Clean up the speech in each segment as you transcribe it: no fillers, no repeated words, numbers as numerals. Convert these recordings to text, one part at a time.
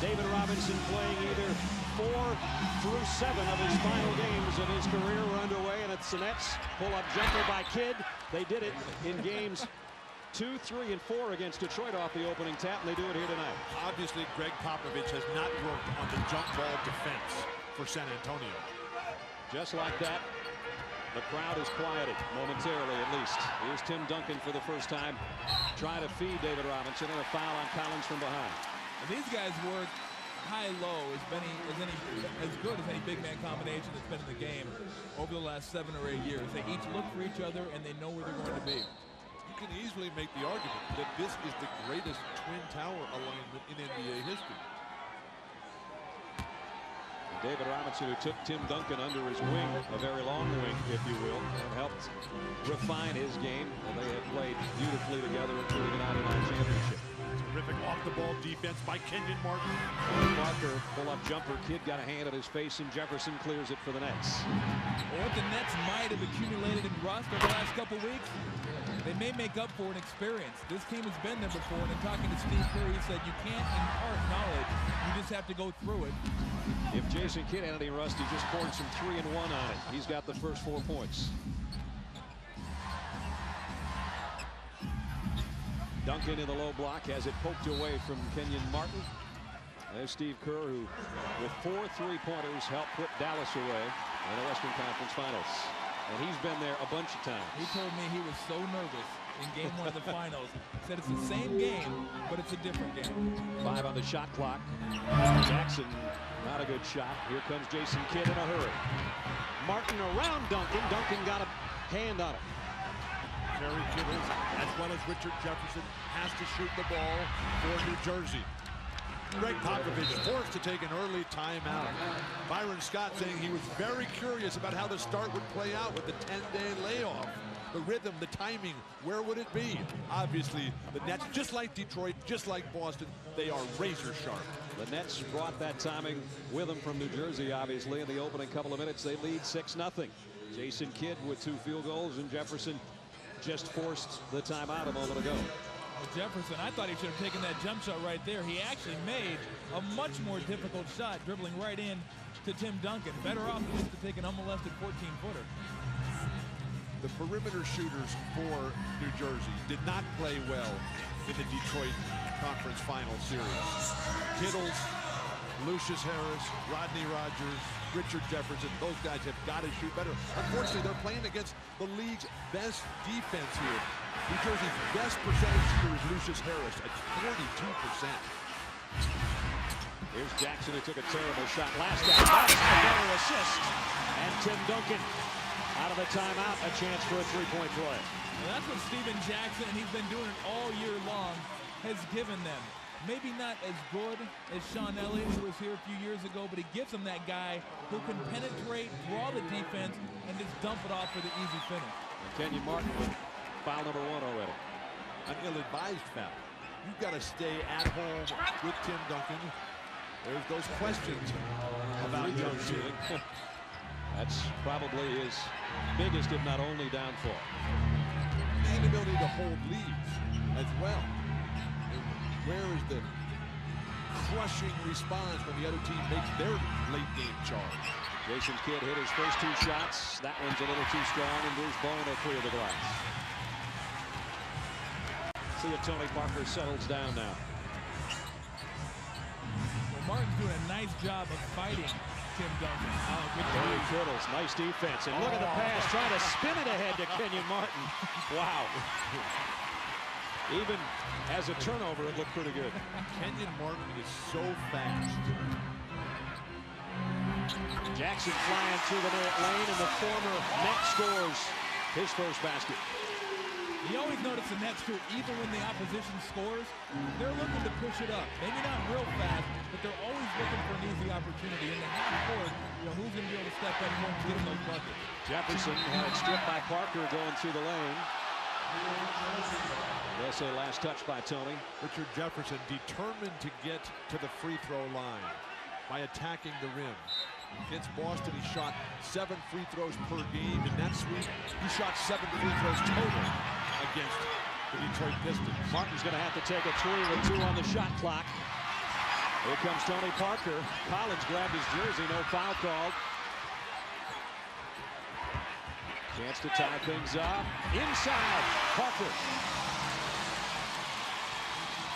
David Robinson playing either 4 through 7 of his final games of his career were underway, and it's the Nets. Pull-up jumper by Kidd. They did it in games 2, 3, and 4 against Detroit off the opening tap, and they do it here tonight. Obviously, Greg Popovich has not worked on the jump ball defense for San Antonio. Just like that, the crowd is quieted momentarily, at least. Here's Tim Duncan for the first time, trying to feed David Robinson, and a foul on Collins from behind. And these guys work high-low as good as any big man combination that's been in the game over the last 7 or 8 years. They each look for each other, and they know where they're going to be. You can easily make the argument that this is the greatest twin tower alignment in NBA history. David Robinson, who took Tim Duncan under his wing, a very long wing, if you will, and helped refine his game. And they have played beautifully together, including the '99 championship. Terrific off-the-ball defense by Kenyon Martin. Parker, pull-up jumper. Kidd got a hand at his face, and Jefferson clears it for the Nets. Well, what the Nets might have accumulated in rust over the last couple weeks, they may make up for an experience. This team has been there before, and in talking to Steve Kerr, he said you can't impart knowledge. You just have to go through it. If Jason Kidd had any rust, he just poured some 3 and 1 on it. He's got the first 4 points. Duncan in the low block has it poked away from Kenyon Martin. There's Steve Kerr, who with 4 3-pointers helped put Dallas away in the Western Conference Finals. And he's been there a bunch of times. He told me he was so nervous in game 1 of the finals. Said it's the same game, but it's a different game. 5 on the shot clock. Jackson, not a good shot. Here comes Jason Kidd in a hurry. Martin around Duncan. Duncan got a hand on it. Kerry Kittles, as well as Richard Jefferson, has to shoot the ball for New Jersey. Greg Popovich forced to take an early timeout. Byron Scott saying he was very curious about how the start would play out with the 10-day layoff. The rhythm, the timing, where would it be? Obviously, the Nets, just like Detroit, just like Boston, they are razor sharp. The Nets brought that timing with them from New Jersey, obviously. In the opening couple of minutes, they lead 6-0. Jason Kidd with 2 field goals, and Jefferson just forced the timeout a moment ago. Jefferson, I thought he should have taken that jump shot right there. He actually made a much more difficult shot, dribbling right in to Tim Duncan. Better off just to take an unmolested 14-footer. The perimeter shooters for New Jersey did not play well in the Detroit Conference Final Series. Kittles, Lucius Harris, Rodney Rogers, Richard Jefferson, those guys have got to shoot better. Unfortunately, they're playing against the league's best defense here. New Jersey's best percentage shooter is Lucius Harris at 42%. Here's Jackson, who took a terrible shot last time. That's a better assist. And Tim Duncan out of the timeout, a chance for a 3-point play. Well, that's what Steven Jackson, and he's been doing it all year long, has given them. Maybe not as good as Sean Elliott, who was here a few years ago, but he gives them that guy who can penetrate, draw the defense, and just dump it off for the easy finish. And Kenyon Martin with foul number 1 already. An ill-advised foul. You've got to stay at home with Tim Duncan. There's those questions about young shooting. That's probably his biggest, if not only, downfall. The inability to hold leads as well. Where is the crushing response when the other team makes their late game charge? Jason Kidd hit his first 2 shots. That one's a little too strong, and Bruce Bowen will clear the glass. See if Tony Parker settles down now. Well, Martin's doing a nice job of fighting Tim Duncan. Oh, good Barry Kittles, nice defense. And look at the pass, trying to spin it ahead to Kenyon Martin. Wow. Even as a turnover, it looked pretty good. Kenyon Martin is so fast. Jackson flying through the lane, and the former Net scores his first basket. You always notice the Nets, too, even when the opposition scores, they're looking to push it up. Maybe not real fast, but they're always looking for an easy opportunity. In the half court, you know, who's going to be able to step up and get them those buckets? Jefferson had it stripped by Parker going through the lane. They'll say last touch by Tony. Richard Jefferson determined to get to the free throw line by attacking the rim. Against Boston, he shot 7 free throws per game. In that sweep, he shot 7 free throws total against the Detroit Pistons. Martin's going to have to take a 3 with 2 on the shot clock. Here comes Tony Parker. Collins grabbed his jersey. No foul called. Chance to tie things up. Inside. Parker.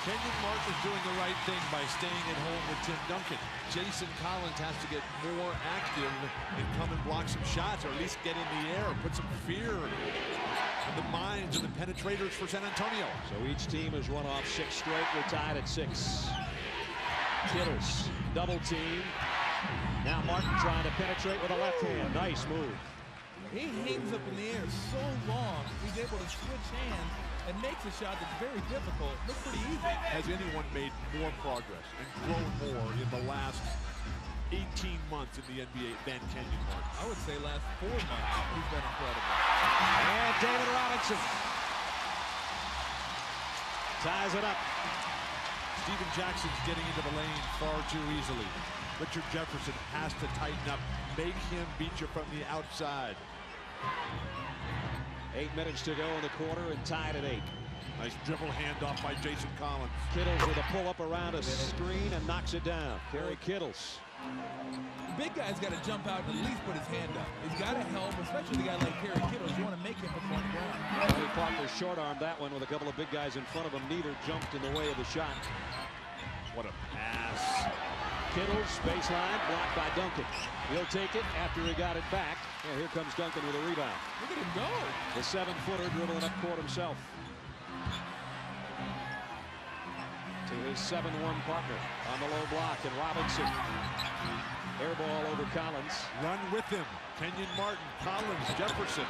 Kenyon Martin is doing the right thing by staying at home with Tim Duncan. Jason Collins has to get more active and come and block some shots, or at least get in the air, put some fear in the minds of the penetrators for San Antonio. So each team has run off 6 straight. We're tied at 6. Kittles, double team. Now Martin trying to penetrate with a left hand. Nice move. He hangs up in the air so long, he's able to switch hands and makes a shot that's very difficult. Looks pretty easy. Has anyone made more progress and grown more in the last 18 months in the NBA than Kenyon Martin? I would say last 4 months, he's been incredible. And David Robinson ties it up. Steven Jackson's getting into the lane far too easily. Richard Jefferson has to tighten up. Make him beat you from the outside. 8 minutes to go in the quarter and tied at 8. Nice dribble handoff by Jason Collins. Kittles with a pull-up around a screen and knocks it down. Kerry Kittles. The big guy's got to jump out and at least put his hand up. He's got to help, especially the guy like Kerry Kittles. You want to make him perform ground. Tony Parker short-armed that one with a couple of big guys in front of him. Neither jumped in the way of the shot. What a pass. Kittles, baseline, blocked by Duncan. He'll take it after he got it back. And here comes Duncan with a rebound. Look at him go. The 7-footer dribbling up court himself. To his 7-1 partner on the low block, and Robinson. Air ball over Collins. Run with him. Kenyon Martin, Collins, Jefferson.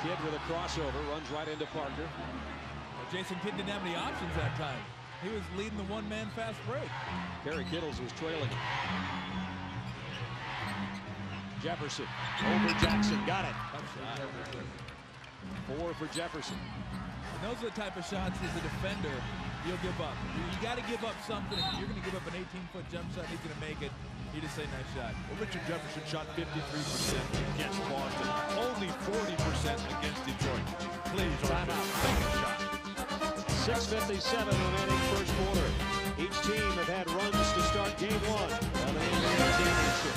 Kidd with a crossover, runs right into Parker. Well, Jason Kidd didn't have any options that time. He was leading the one-man fast break. Kerry Kittles was trailing him. Jefferson over Jackson, got it. 4 for Jefferson. And those are the type of shots as a defender you'll give up. You got to give up something. If you're going to give up an 18-foot jump shot, he's going to make it. You just say nice shot. Well, Richard Jefferson shot 53% against Boston, only 40% against Detroit. Please, timeout. Second shot. 6:57 remaining first quarter. Each team have had runs to start game 1 of the NBA championship.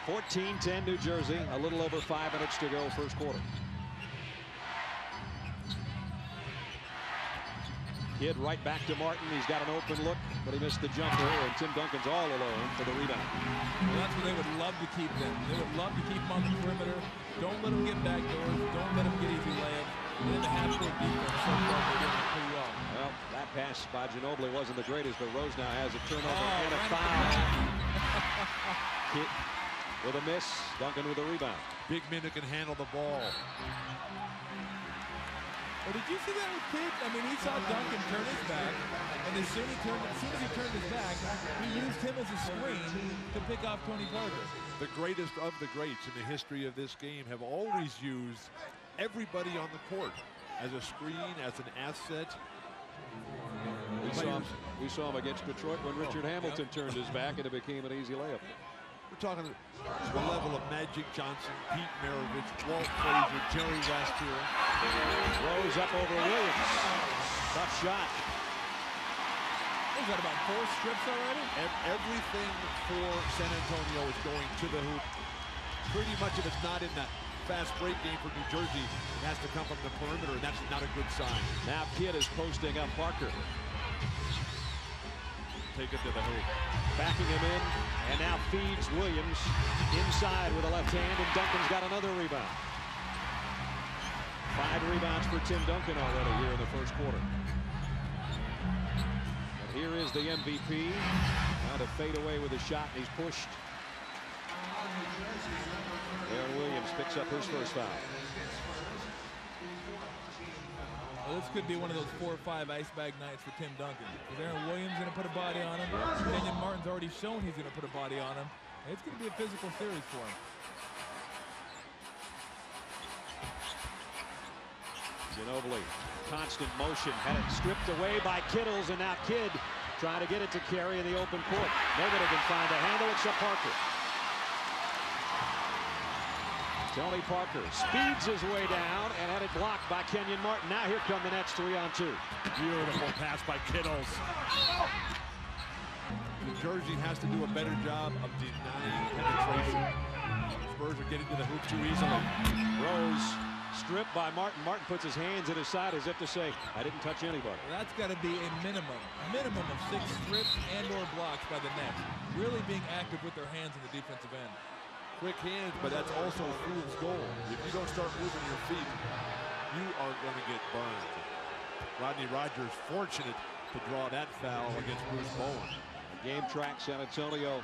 14-10 New Jersey. A little over 5 minutes to go first quarter. Kidd right back to Martin. He's got an open look, but he missed the jumper, and Tim Duncan's all alone for the rebound. Well, that's where they would love to keep them. They would love to keep him on the perimeter. Don't let him get back doors. Don't let him get easy layups. And then the half-court defense, so far they're doing it pretty well. Well, that pass by Ginobili wasn't the greatest, but Rose now has a turnover and a foul. Kidd with a miss. Duncan with a rebound. Big men who can handle the ball. Well, did you see that with Kidd? I mean, he saw Duncan turn his back, and as soon as he turned his back, he used him as a screen to pick off Tony Parker. The greatest of the greats in the history of this game have always used everybody on the court as a screen, as an asset. We saw him against Detroit when Richard Hamilton turned his back and it became an easy layup. We're talking the level of Magic Johnson, Pete Maravich, Walt Frazier, Jerry West here. Rose up over Williams. Tough shot. He's got about 4 strips already. Everything for San Antonio is going to the hoop. Pretty much if it's not in that fast break game for New Jersey, it has to come from the perimeter, and that's not a good sign. Now Kidd is posting up Parker. Take it to the hoop. Backing him in, and now feeds Williams inside with a left hand, and Duncan's got another rebound. 5 rebounds for Tim Duncan already here in the first quarter. And here is the MVP. Now to fade away with a shot, and he's pushed. Aaron Williams picks up his first foul. Well, this could be one of those 4 or 5 ice bag nights for Tim Duncan. Is Aaron Williams going to put a body on him? Kenyon Martin's already shown he's going to put a body on him. It's going to be a physical series for him. Ginobili, constant motion, had it stripped away by Kittles, and now Kidd trying to get it to Kerry in the open court. Nobody can find a handle except Parker. Tony Parker speeds his way down and had it blocked by Kenyon Martin. Now here come the Nets 3-on-2. Beautiful pass by Kittles. New Jersey has to do a better job of denying penetration. Spurs are getting to the hoop too easily. Rose stripped by Martin. Martin puts his hands at his side as if to say, I didn't touch anybody. That's got to be a minimum of 6 strips and or blocks by the Nets. Really being active with their hands in the defensive end. Quick hands, but that's also a fool's goal. If you don't start moving your feet, you are going to get burned. Rodney Rogers fortunate to draw that foul against Bruce Bowen. Game track San Antonio.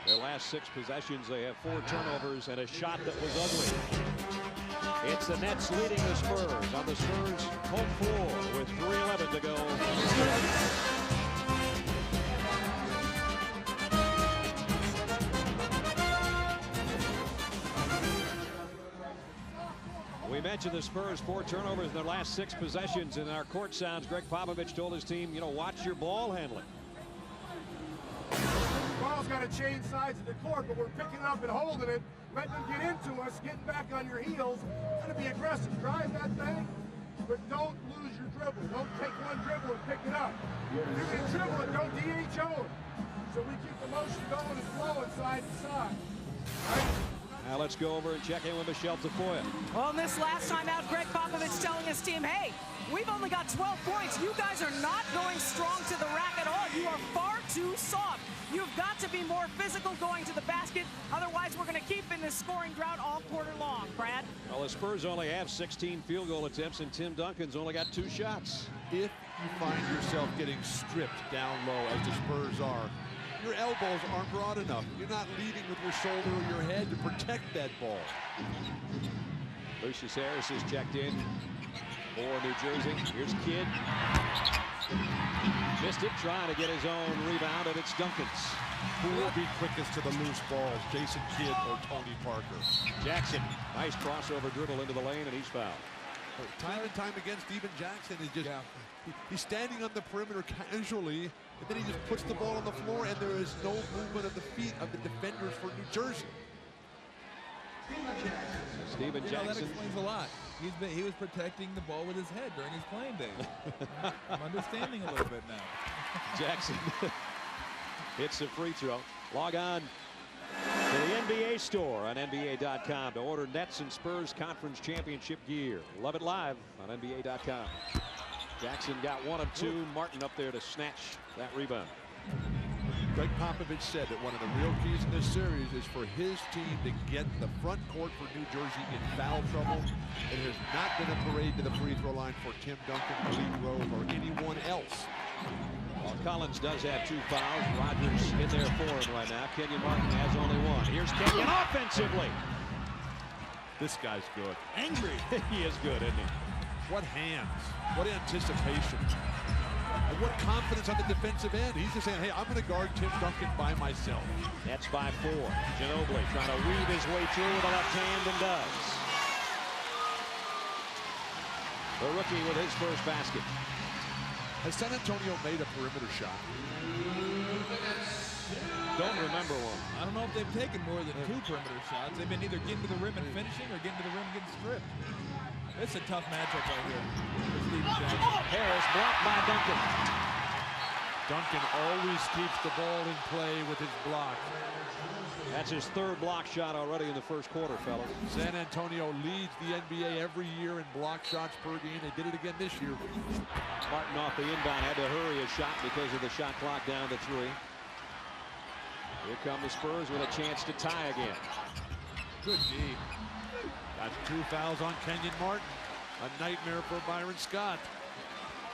Their last 6 possessions, they have 4 turnovers and a shot that was ugly. It's the Nets leading the Spurs on the Spurs home floor with 3:11 to go. We mentioned the Spurs 4 turnovers in their last 6 possessions. In our court sounds, Greg Popovich told his team, you know, watch your ball handling. Ball's got to change sides of the court, but we're picking up and holding it, letting them get into us, getting back on your heels. Got to be aggressive, drive that thing, but don't lose your dribble. Don't take one dribble and pick it up. If you can dribble it, don't DHO it. So we keep the motion going and flowing side to side. Right? Now let's go over and check in with Michelle Tafoya. Well, in this last time out, Greg Popovich telling his team, hey, we've only got 12 points. You guys are not going strong to the rack at all. You are far too soft. You've got to be more physical going to the basket. Otherwise, we're going to keep in this scoring drought all quarter long. Brad? Well, the Spurs only have 16 field goal attempts, and Tim Duncan's only got 2 shots. If you find yourself getting stripped down low, as the Spurs are, your elbows aren't broad enough. You're not leading with your shoulder or your head to protect that ball. Lucius Harris is checked in for New Jersey. Here's Kidd. Missed it, trying to get his own rebound, and it's Duncan's. Who will be quickest to the loose balls, Jason Kidd or Tony Parker? Jackson, nice crossover dribble into the lane, and he's fouled. Time and time again, Steven Jackson is just, he's standing on the perimeter casually, and then he just puts the ball on the floor, and there is no movement of the feet of the defenders for New Jersey. Steven Jackson. That explains a lot. He was protecting the ball with his head during his playing days. I'm understanding a little bit now. Jackson hits a free throw. Log on to the NBA store on NBA.com to order Nets and Spurs Conference Championship gear. Love it live on NBA.com. Jackson got 1 of 2. Martin up there to snatch that rebound. Greg Popovich said that one of the real keys in this series is for his team to get the front court for New Jersey in foul trouble. It has not been a parade to the free throw line for Tim Duncan, Malik Rose, or anyone else. Well, Collins does have 2 fouls. Rogers in there for him right now. Kenyon Martin has only 1. Here's Kenyon offensively. This guy's good. Angry. He is good, isn't he? What hands. What anticipation. And what confidence on the defensive end. He's just saying, hey, I'm going to guard Tim Duncan by myself. Nets by 4. Ginobili trying to weave his way through with the left hand and does. The rookie with his first basket. Has San Antonio made a perimeter shot? Don't remember one. I don't know if they've taken more than 2 perimeter shots. They've been either getting to the rim and finishing or getting to the rim and getting stripped. It's a tough matchup right here for Steven Jackson. Harris blocked by Duncan. Duncan always keeps the ball in play with his block. That's his 3rd block shot already in the first quarter, fellas. San Antonio leads the NBA every year in block shots per game. They did it again this year. Martin off the inbound had to hurry his shot because of the shot clock down to 3. Here come the Spurs with a chance to tie again. Good D. Got 2 fouls on Kenyon Martin. A nightmare for Byron Scott.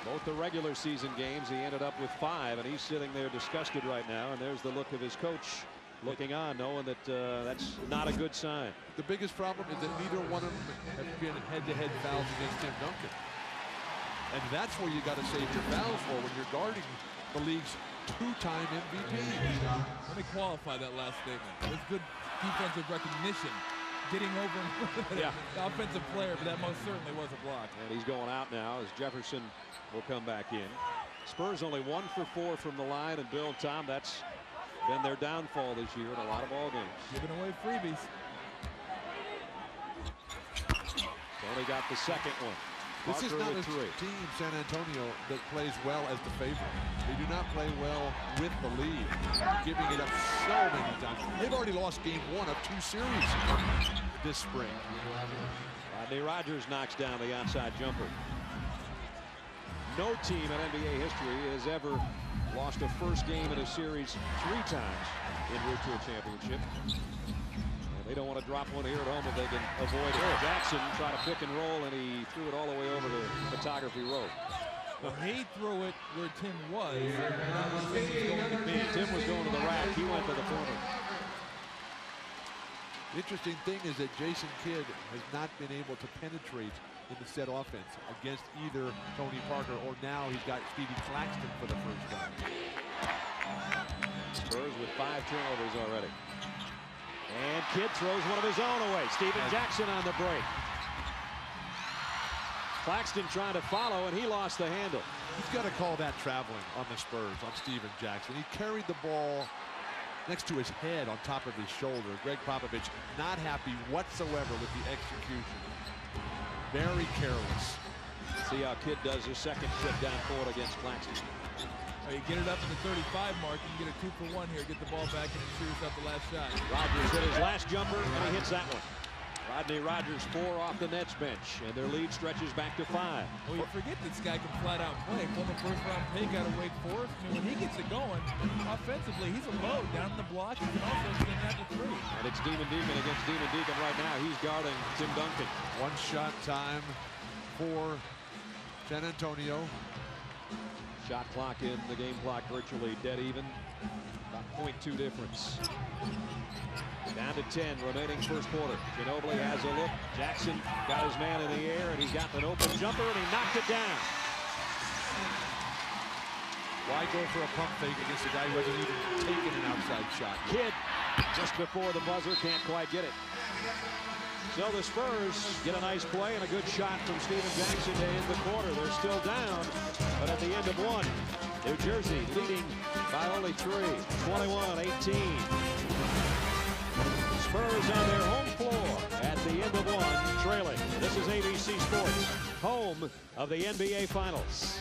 Both the regular season games, he ended up with 5, and he's sitting there disgusted right now. And there's the look of his coach looking on, knowing that that's not a good sign. The biggest problem is that neither one of them have been head-to-head fouls against Tim Duncan. And that's where you got to save your fouls for when you're guarding the league's 2-time MVP. Let me qualify that last statement. It's good defensive recognition. Getting over the offensive player, but that most certainly was a block. And he's going out now as Jefferson will come back in. Spurs only 1 for 4 from the line, and Bill and Tom, that's been their downfall this year in a lot of ball games. Giving away freebies. Only got the second one. This is Parker not a with 3. team, San Antonio, that plays well as the favorite. They do not play well with the lead, giving it up so many times. They've already lost game 1 of 2 series this spring. Rodney Rogers knocks down the outside jumper. No team in NBA history has ever lost a first game in a series 3 times en route to a championship. They don't want to drop one here at home if they can avoid it. Jackson tried to pick and roll, and he threw it all the way over the photography row. Well, he threw it where Tim was. Tim was going to the rack. He went to the corner. The interesting thing is that Jason Kidd has not been able to penetrate in the set offense against either Tony Parker, or now he's got Stevie Claxton for the first time. Spurs with 5 turnovers already. And Kidd throws one of his own away. Steven Jackson on the break. Claxton trying to follow, and he lost the handle. He's got to call that traveling on the Spurs, on Steven Jackson. He carried the ball next to his head on top of his shoulder. Greg Popovich not happy whatsoever with the execution. Very careless. See how Kidd does his second trip down court against Claxton. You get it up to the 35 mark, you can get a 2-for-1 here, get the ball back and ensure yourself the last shot. Rogers hit his last jumper, and he hits that one. Rodney Rogers 4 off the Nets bench, and their lead stretches back to 5. Well, you forget this guy can flat out play. Former first-round pick out of Wake Forest. I mean, when he gets it going, offensively, he's a load down in the block. He can also send that to 3. And it's Demon Deacon against Demon Deacon right now. He's guarding Tim Duncan. 1 shot time for San Antonio. Shot clock in the game clock virtually dead even. About 0.2 difference. Down to 10 remaining first quarter. Ginobili has a look. Jackson got his man in the air, and he's got an open jumper, and he knocked it down. Why go for a pump fake against a guy who hasn't even taken an outside shot? Kidd just before the buzzer, can't quite get it. So the Spurs get a nice play and a good shot from Steven Jackson to end the quarter. They're still down, but at the end of 1, New Jersey leading by only 3, 21-18. Spurs on their home floor at the end of 1, trailing. This is ABC Sports, home of the NBA Finals.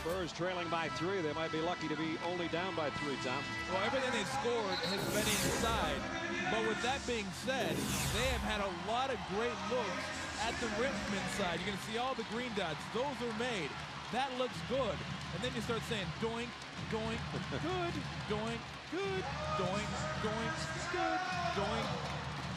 Spurs trailing by 3. They might be lucky to be only down by 3, Tom. Well, everything they've scored has been inside. But with that being said, they have had a lot of great looks at the rim from inside. You're going to see all the green dots. Those are made. That looks good. And then you start saying doink, doink, good, doink, good, doink, doink, good, doink,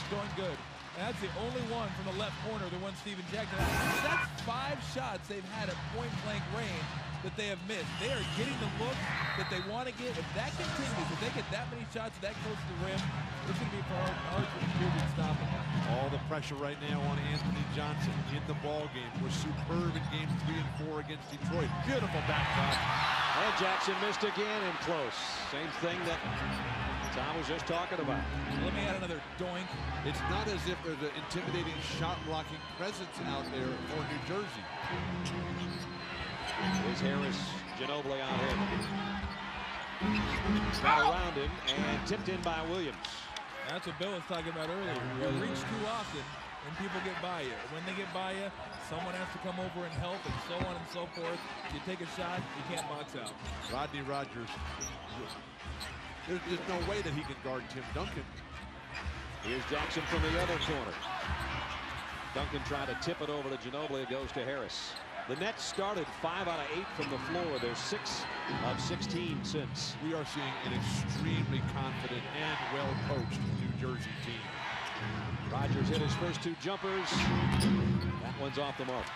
doink, good. And that's the only one from the left corner, the one Steven Jackson. That's 5 shots they've had at point-blank range that they have missed. They are getting the look that they want to get. If that continues, if they get that many shots that close to the rim, it's going to be hard for the to stop them. All the pressure right now on Anthony Johnson in the ball game. Was superb in games 3 and 4 against Detroit. Beautiful back cut. And Jackson missed again and close. Same thing that Tom was just talking about. Let me add another doink. It's not as if there's an intimidating shot-blocking presence out there for New Jersey. Here's Harris, Ginobili on him. Got around him and tipped in by Williams. That's what Bill was talking about earlier. You reach too often and people get by you. When they get by you, someone has to come over and help, and so on and so forth. You take a shot, you can't box out. Rodney Rogers, there's no way that he can guard Tim Duncan. Here's Jackson from the other corner. Duncan trying to tip it over to Ginobili. It goes to Harris. The Nets started 5 out of 8 from the floor. They're 6 of 16 since. We are seeing an extremely confident and well-coached New Jersey team. Rogers hit his first 2 jumpers. That one's off the mark.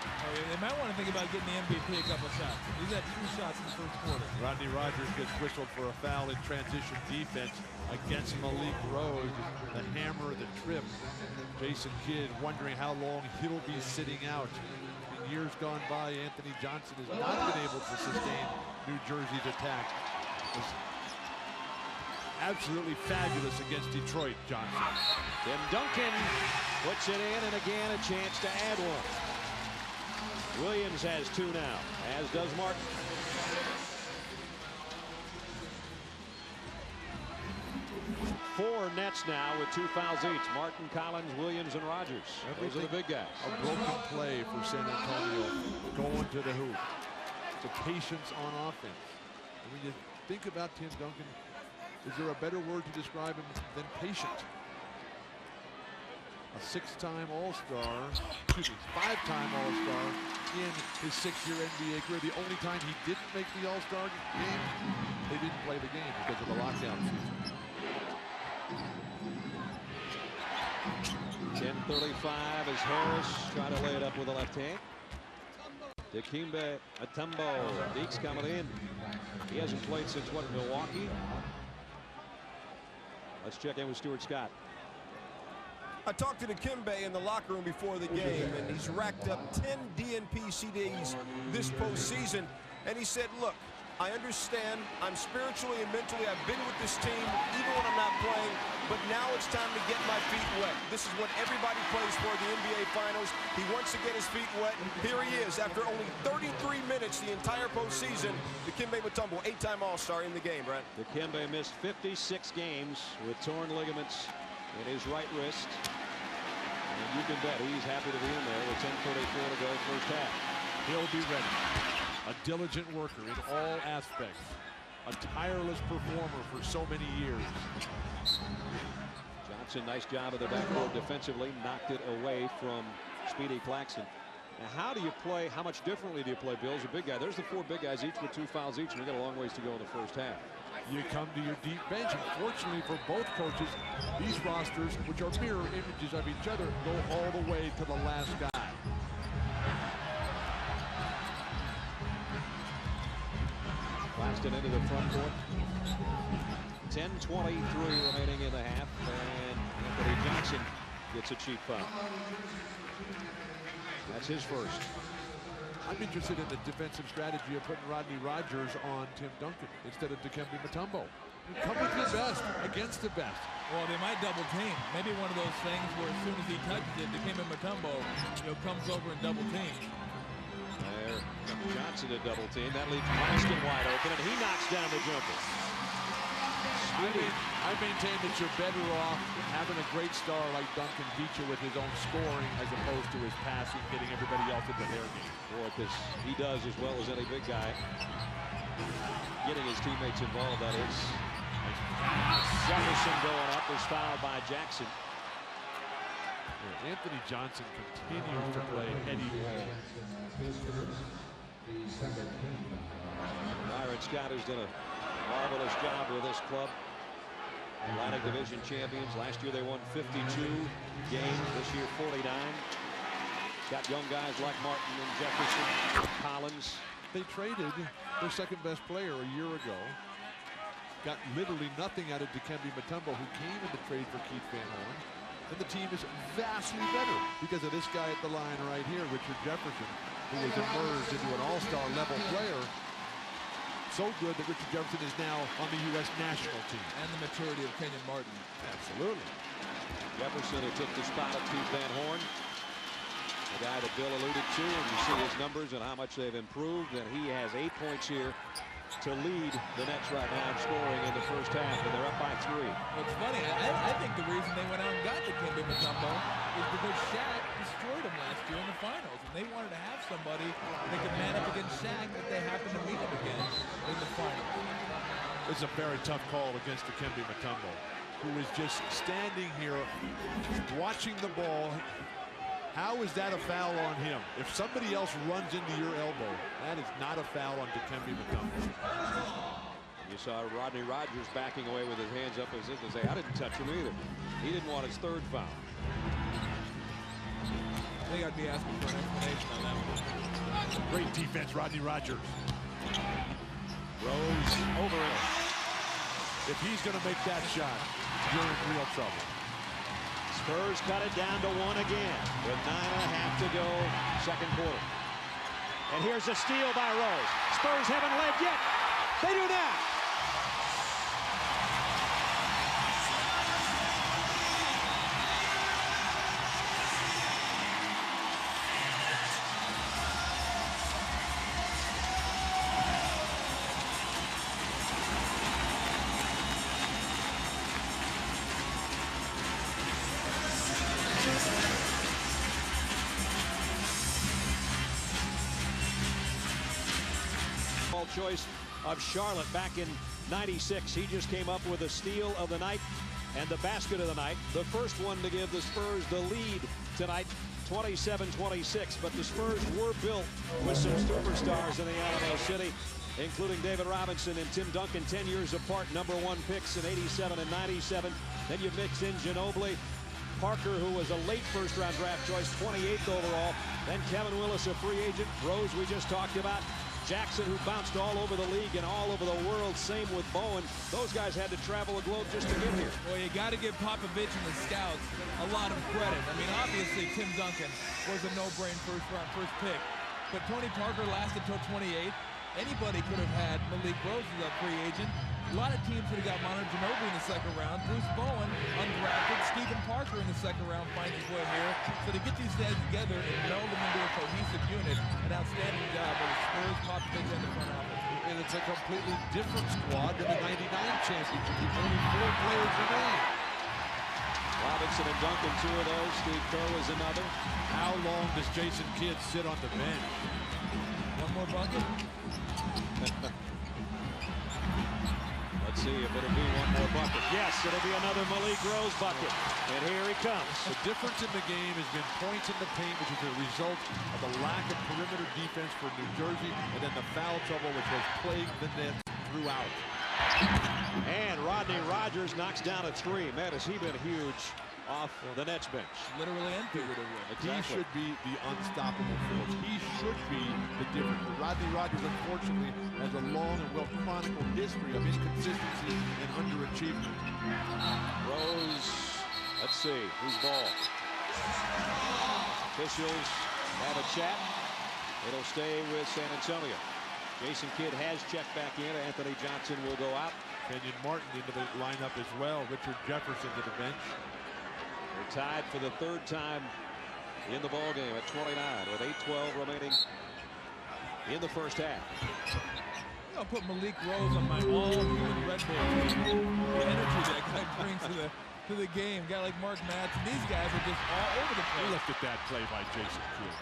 They might want to think about getting the MVP a couple shots. He's had 2 shots in the first quarter. Rodney Rogers gets whistled for a foul in transition defense against Malik Rose. The hammer, the trip. Jason Kidd wondering how long he'll be sitting out. In years gone by, Anthony Johnson has not been able to sustain New Jersey's attack. Was absolutely fabulous against Detroit, Johnson. Tim Duncan puts it in, and again a chance to add one. Williams has 2 now, as does Martin. 4 Nets now with 2 fouls each. Martin, Collins, Williams, and Rogers. Those are the big guys. A broken play for San Antonio going to the hoop. It's a patience on offense. And when you think about Tim Duncan, is there a better word to describe him than patient? A 6-time All-Star, excuse me, 5-time All-Star in his 6-year NBA career. The only time he didn't make the All-Star game, they didn't play the game because of the lockout season. 10:35 as Harris trying to lay it up with a left hand. Dikembe Mutombo. Deeks coming in. He hasn't played since what, Milwaukee? Let's check in with Stuart Scott. I talked to Dikembe in the locker room before the game, and he's racked up 10 DNP CDs this postseason. And he said, look, I understand. I'm spiritually and mentally, I've been with this team even when I'm not playing, but now it's time to get my feet wet. This is what everybody plays for, the NBA Finals. He wants to get his feet wet. Here he is after only 33 minutes the entire postseason. Dikembe Mutombo, 8-time All-Star in the game, Brent. Dikembe missed 56 games with torn ligaments in his right wrist. And you can bet he's happy to be in there with 10:44 to go first half. He'll be ready. A diligent worker in all aspects. A tireless performer for so many years. Johnson, nice job of the backboard defensively. Knocked it away from Speedy Claxton. Now, how do you play? How much differently do you play, Bill, as a big guy? There's the 4 big guys, each with 2 fouls each, and we got a long ways to go in the first half. You come to your deep bench, and fortunately for both coaches, these rosters, which are mirror images of each other, go all the way to the last guy. Claxton into the front court. 10:23 remaining in the half, and Avery Johnson gets a cheap foul. That's his first. I'm interested in the defensive strategy of putting Rodney Rogers on Tim Duncan instead of Dikembe Mutombo. Come with your best against the best. Well, they might double team. Maybe one of those things where as soon as he touches it, Dikembe Mutombo, comes over and double teams. There, Johnson to double team. That leaves Claxton wide open, and he knocks down the jumper. I maintain that you're better off having a great star like Duncan beat you with his own scoring as opposed to his passing, getting everybody else into their game. Boy, because he does as well as any big guy. Getting his teammates involved, that is. Jefferson going up is fouled by Jackson. Anthony Johnson continues to play heady ball. Byron Scott has done a marvelous job with this club. Atlantic Division champions. Last year they won 52 games. This year 49. Got young guys like Martin and Jefferson, Collins. They traded their second best player a year ago. Got literally nothing out of Dikembe Mutombo, who came in the trade for Keith Van Horn. And the team is vastly better because of this guy at the line right here, Richard Jefferson, who has emerged into an all-star level player. So good that Richard Jefferson is now on the U.S. national team. And the maturity of Kenyon Martin. Absolutely. Jefferson, who took the spot of Keith Van Horn. The guy that Bill alluded to, and you see his numbers and how much they've improved. And he has 8 points here to lead the Nets right now in scoring in the first half, and they're up by 3. Well, it's funny. I think the reason they went out and got Dikembe Mutombo is because Shaq destroyed him last year in the finals, and they wanted to have somebody that could man up against Shaq that they happened to meet him against in the finals. It's a very tough call against Dikembe Mutombo, who is just standing here watching the ball. How is that a foul on him? If somebody else runs into your elbow, that is not a foul on Dikembe Mutombo. You saw Rodney Rogers backing away with his hands up as if to say, I didn't touch him either. He didn't want his 3rd foul. I think I'd be asking for an explanation on that one. Great defense, Rodney Rogers. Rose over it. If he's going to make that shot, you're in real trouble. Spurs cut it down to 1 again with 9.5 to go, second quarter. And here's a steal by Rose. Spurs haven't led yet. They do now. choice of Charlotte back in '96. He just came up with a steal of the night and the basket of the night. The first one to give the Spurs the lead tonight, 27-26. But the Spurs were built with some superstars in the Alamo City, including David Robinson and Tim Duncan, 10 years apart, #1 picks in '87 and '97. Then you mix in Ginobili, Parker, who was a late first-round draft choice, 28th overall. Then Kevin Willis, a free agent. Rose, we just talked about. Jackson, who bounced all over the league and all over the world. Same with Bowen. Those guys had to travel the globe just to get here. Well, you got to give Popovich and the scouts a lot of credit. I mean, obviously, Tim Duncan was a no-brain first pick. But Tony Parker lasted until 28. Anybody could have had Malik Rose as a free agent. A lot of teams would have got Monter Ginobili in the second round. Bruce Bowen, undrafted. Stephen Parker in the second round finds his way here. So to get these guys together and meld them into a cohesive unit, an outstanding job by the Spurs, Popovich, and the front office. And it's a completely different squad than the '99 championship. Only 4 players remain. Robinson and Duncan, 2 of those. Steve Kerr was another. How long does Jason Kidd sit on the bench? One more bucket. Let's see if it'll be one more bucket. Yes, it'll be another Malik Rose bucket. And here he comes. The difference in the game has been points in the paint, which is a result of the lack of perimeter defense for New Jersey, and then the foul trouble, which has plagued the Nets throughout. And Rodney Rogers knocks down a 3. Man, has he been huge off the Nets bench. Literally and figuratively. Exactly. He should be the unstoppable force. He should be the difference. Rodney Rogers, unfortunately, has a long and well-chronicled history of inconsistency and underachievement. Rose, let's see, whose ball? Officials have a chat. It'll stay with San Antonio. Jason Kidd has checked back in. Anthony Johnson will go out. Kenyon Martin into the lineup as well. Richard Jefferson to the bench. They're tied for the 3rd time in the ball game at 29 with 8:12 remaining in the first half. I'll put Malik Rose on my all-human Red Bull team. The energy that guy brings to the game. A guy like Mark Matson. These guys are just all over the place. Look at that play by Jason Kidd.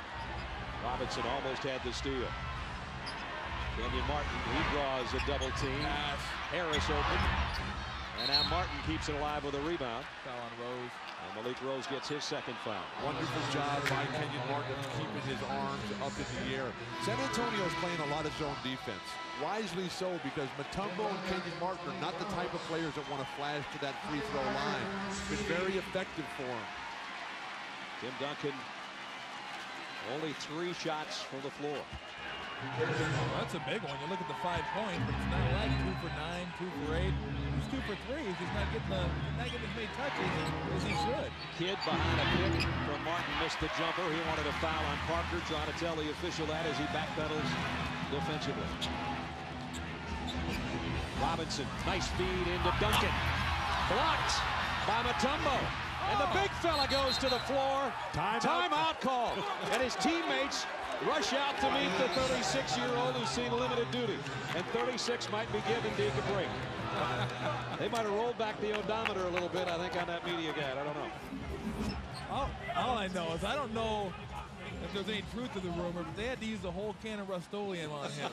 Robinson almost had the steal. Kenyon Martin, he draws a double team. Harris open. And now Martin keeps it alive with a rebound. Foul on Rose. And Malik Rose gets his 2nd foul. Wonderful job by Kenyon Martin keeping his arms up in the air. San Antonio's playing a lot of zone defense. Wisely so, because Mutombo and Kenyon Martin are not the type of players that want to flash to that free throw line. Been very effective for him. Tim Duncan, only 3 shots from the floor. That's a big one. You look at the 5 points, but it's not like 2 for 9, 2 for 8. He's 2 for 3. He's just not getting as many touches as he should. Kidd behind a pick from Martin, missed the jumper. He wanted a foul on Parker, trying to tell the official that as he backpedals defensively. Robinson, nice feed into Duncan. Blocked by Mutombo. And the big fella goes to the floor. Timeout call. And his teammates rush out to meet the 36-year-old who's seen limited duty. And 36 might be giving Deke a break. They might have rolled back the odometer a little bit, I think, on that media guide. I don't know. All I know is I don't know if there's any truth to the rumor, but they had to use the whole can of Rust-Oleum on him.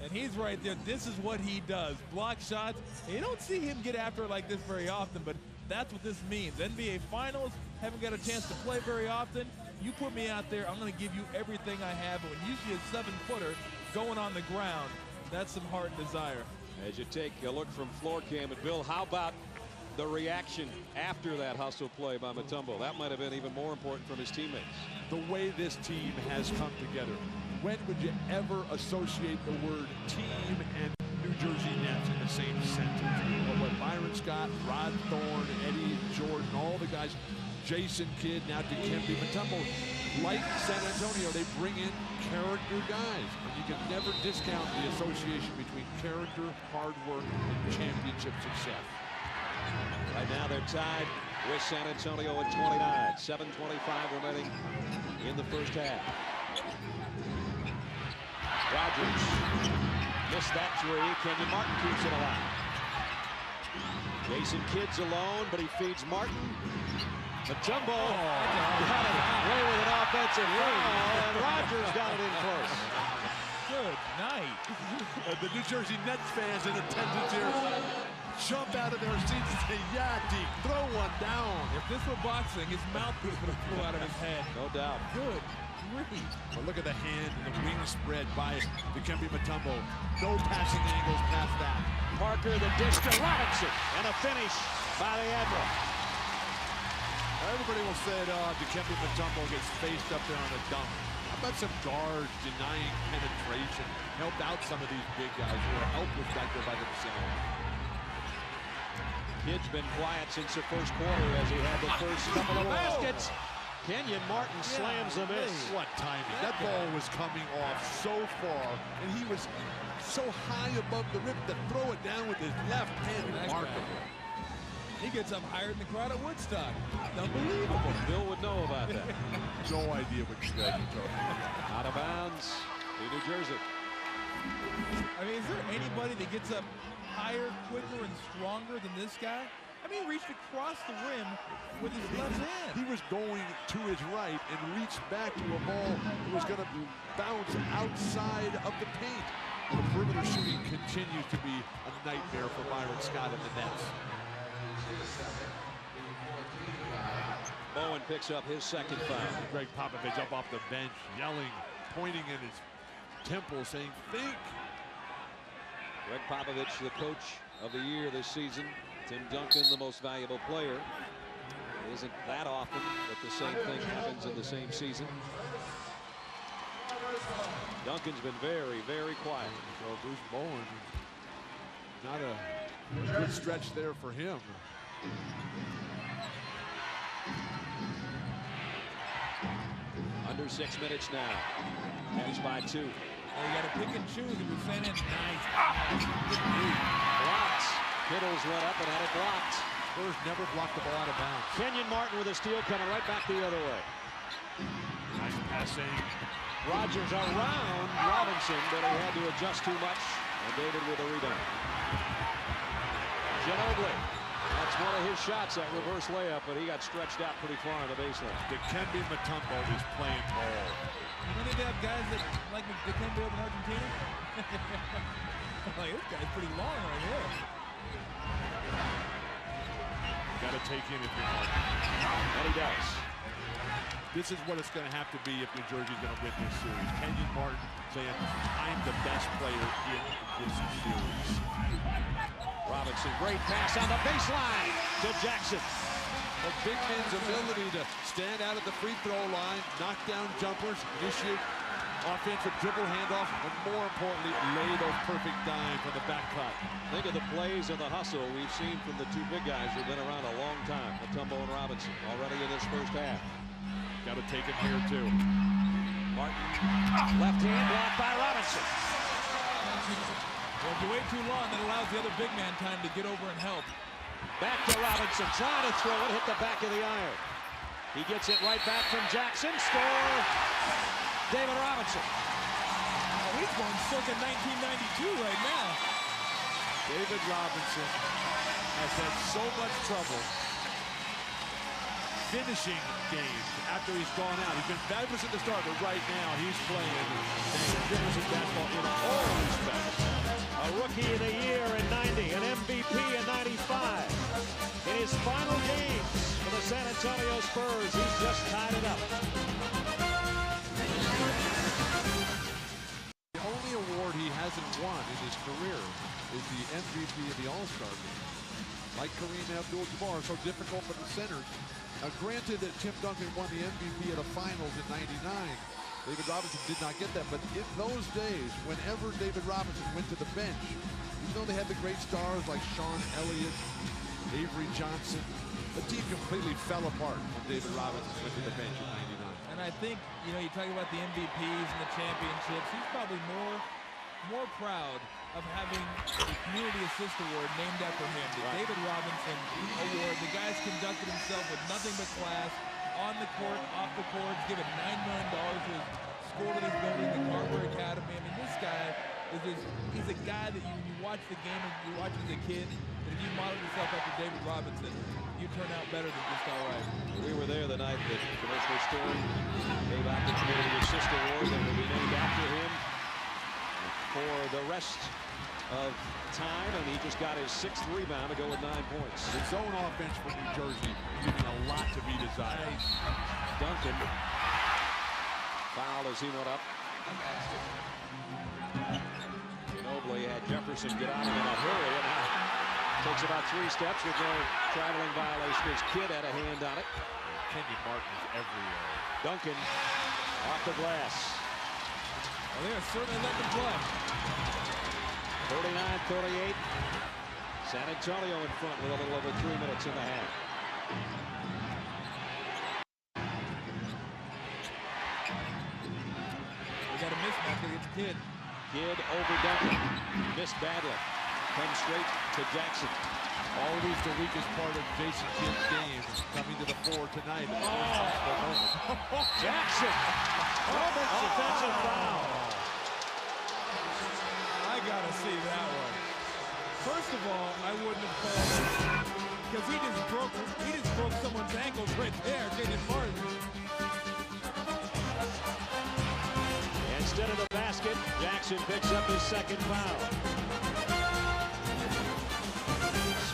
And he's right there. This is what he does. Block shots. And you don't see him get after it like this very often, but that's what this means. NBA Finals, haven't got a chance to play very often. You put me out there, I'm going to give you everything I have. And when you see a 7-footer going on the ground, that's some heart and desire. As you take a look from floor cam, and Bill, how about the reaction after that hustle play by Mutombo? That might have been even more important from his teammates. The way this team has come together. When would you ever associate the word team and New Jersey Nets in the same sentence? But what Byron Scott, Rod Thorne, Eddie Jordan, all the guys, Jason Kidd, now Dikembe Mutombo, like San Antonio, they bring in character guys. And you can never discount the association between character, hard work, and championship success. Right now they're tied with San Antonio at 29. 7:25 remaining in the first half. Rogers missed that 3. Kenyon Martin keeps it alive. Jason Kidd's alone, but he feeds Martin. Mutombo got it away with an offensive foul, and Rogers got it in close. Good night. The New Jersey Nets fans in attendance here jump out of their seats and say, yeah, Deke, throw one down. If this were boxing, his mouthpiece would have flew out of his head. No doubt. Good grief. But look at the hand and the wing spread by Dikembe Mutombo. No passing angles past that. Parker, the dish to Robinson, and a finish by the Admiral. Everybody will say, Dikembe Mutombo gets faced up there on a dunk. How about some guards denying penetration? Helped out some of these big guys who are helpless back there by themselves. Kid's been quiet since the first quarter as he had the first couple of baskets. Kenyon Martin slams the miss. What timing. That ball was coming off so far, and he was so high above the rim to throw it down with his left hand. Remarkable. He gets up higher than the crowd at Woodstock. Unbelievable. Bill would know about that. No idea what you guys are talking about. Out of bounds to New Jersey. I mean, is there anybody that gets up higher, quicker, and stronger than this guy? I mean, he reached across the rim with his left hand. He was going to his right and reached back to a ball that was going to bounce outside of the paint. The perimeter shooting continues to be a nightmare for Byron Scott and the Nets. Bowen picks up his second foul. Greg Popovich up off the bench, yelling, pointing in his temple, saying, think. Greg Popovich, the coach of the year this season. Tim Duncan, the most valuable player. It isn't that often that the same thing happens in the same season. Duncan's been very, very quiet. So Bruce Bowen, not a good stretch there for him. Under 6 minutes now. Edged by 2. You got to pick and choose if you're saying it. Nice. Blocks. Kittles went up and had it blocked. Spurs never blocked the ball out of bounds. Kenyon Martin with a steal coming right back the other way. Nice passing. Rogers around Robinson, but he had to adjust too much. And David with a rebound. Ginobili. That's one of his shots, that reverse layup, but he got stretched out pretty far on the baseline. Dikembe Mutombo is playing ball. You know they have guys that like Dikembe over in Argentina? Like, this guy's pretty long right here. Got to take in if you're Martin. And he does. This is what it's going to have to be if New Jersey's going to win this series. Kenyon Martin saying, I'm the best player in this series. Robinson, great pass on the baseline to Jackson. A big man's ability to stand out at the free throw line, knock down jumpers, initiate offensive dribble handoff, and more importantly, lay those perfect dimes on the back cut. Think of the plays and the hustle we've seen from the two big guys who've been around a long time, Mutombo and Robinson, already in this first half. Got to take it here, too. Martin, left hand blocked by Robinson. Well, if you wait too long, that allows the other big man time to get over and help. Back to Robinson, trying to throw it, hit the back of the iron. He gets it right back from Jackson. Score, David Robinson. Oh, he's going circa 1992 right now. David Robinson has had so much trouble finishing games after he's gone out. He's been fabulous at the start, but right now he's playing magnificent basketball in all respects. A rookie of the year in 90, an MVP in 95. In his final games for the San Antonio Spurs, he's just tied it up. The only award he hasn't won in his career is the MVP of the All-Star game. Like Kareem Abdul-Jabbar, so difficult for the centers. Granted that Tim Duncan won the MVP of the finals in '99. David Robinson did not get that, but in those days, whenever David Robinson went to the bench, even though they had the great stars like Elliott, Avery Johnson, the team completely fell apart when David Robinson went to the bench in '99. And I think, you know, you talk about the MVPs and the championships, he's probably more proud of having the Community Assist Award named after him. The David Robinson Award. The guy's conducted himself with nothing but class, on the court, off the court, given $9 million to his school that he's building, the Carver Academy. I mean, this guy he's a guy that when you watch the game and you watch as a kid, that if you model yourself after David Robinson, you turn out better than just all right. We were there the night that Commissioner Stern gave out the Community Assist Award that will be named after him. for the rest of time, and he just got his 6th rebound to go with 9 points. The zone offense for New Jersey leaving a lot to be desired. Duncan fouled as he went up. Ginobili had Jefferson get out of him in a hurry, and now takes about 3 steps with no traveling violation. His Kidd had a hand on it. Kenyon Martin is everywhere. Duncan off the glass. Well, they're certainly letting him play. 39-38. San Antonio in front with a little over 3 minutes in the half. We got a mismatch against Kidd. Kidd over Duncan. Missed badly. Comes straight to Jackson. Always the weakest part of Jason Kidd's game is coming to the floor tonight. Jackson! Offensive foul. I gotta see that one. First of all, I wouldn't have called it because he just broke someone's ankles right there, Kenyon Martin. Instead of the basket, Jackson picks up his 2nd foul.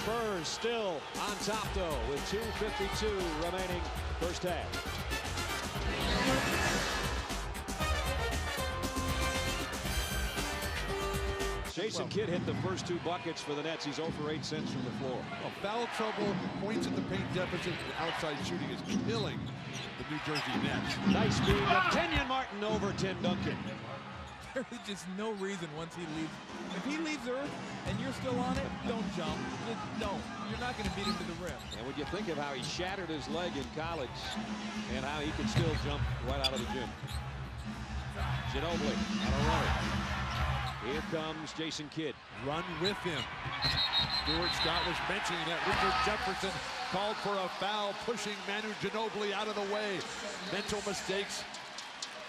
Spurs still on top, though, with 2:52 remaining first half. Jason Kidd hit the first 2 buckets for the Nets. He's 0 for 8 since from the floor. Well, foul trouble, points in the paint deficit, and outside shooting is killing the New Jersey Nets. Nice beat of Kenyon Martin over Tim Duncan. There's just no reason once he leaves. If he leaves Earth and you're still on it, don't jump. Just don't. You're not going to beat him to the rim. And when you think of how he shattered his leg in college and how he can still jump right out of the gym. Ginobili on a runner. Here comes Jason Kidd. Run with him. Stuart Scott was mentioning that Richard Jefferson called for a foul, pushing Manu Ginobili out of the way. Mental mistakes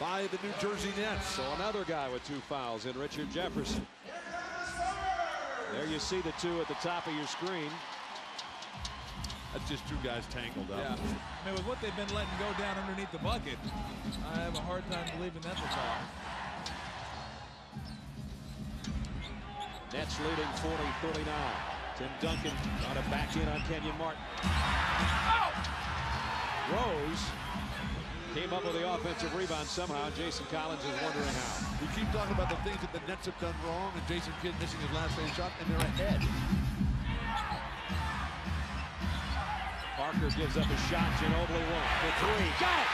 by the New Jersey Nets. So another guy with 2 fouls in Richard Jefferson. There you see the 2 at the top of your screen. That's just 2 guys tangled up. Yeah. I mean, with what they've been letting go down underneath the bucket, I have a hard time believing that's a foul. Nets leading 40-39. Tim Duncan on a back in on Kenyon Martin. Rose came up with the offensive rebound somehow. Jason Collins is wondering how. We keep talking about the things that the Nets have done wrong, and Jason Kidd missing his last face shot, and they're ahead. Parker gives up a shot. Ginobili won for 3. Got it!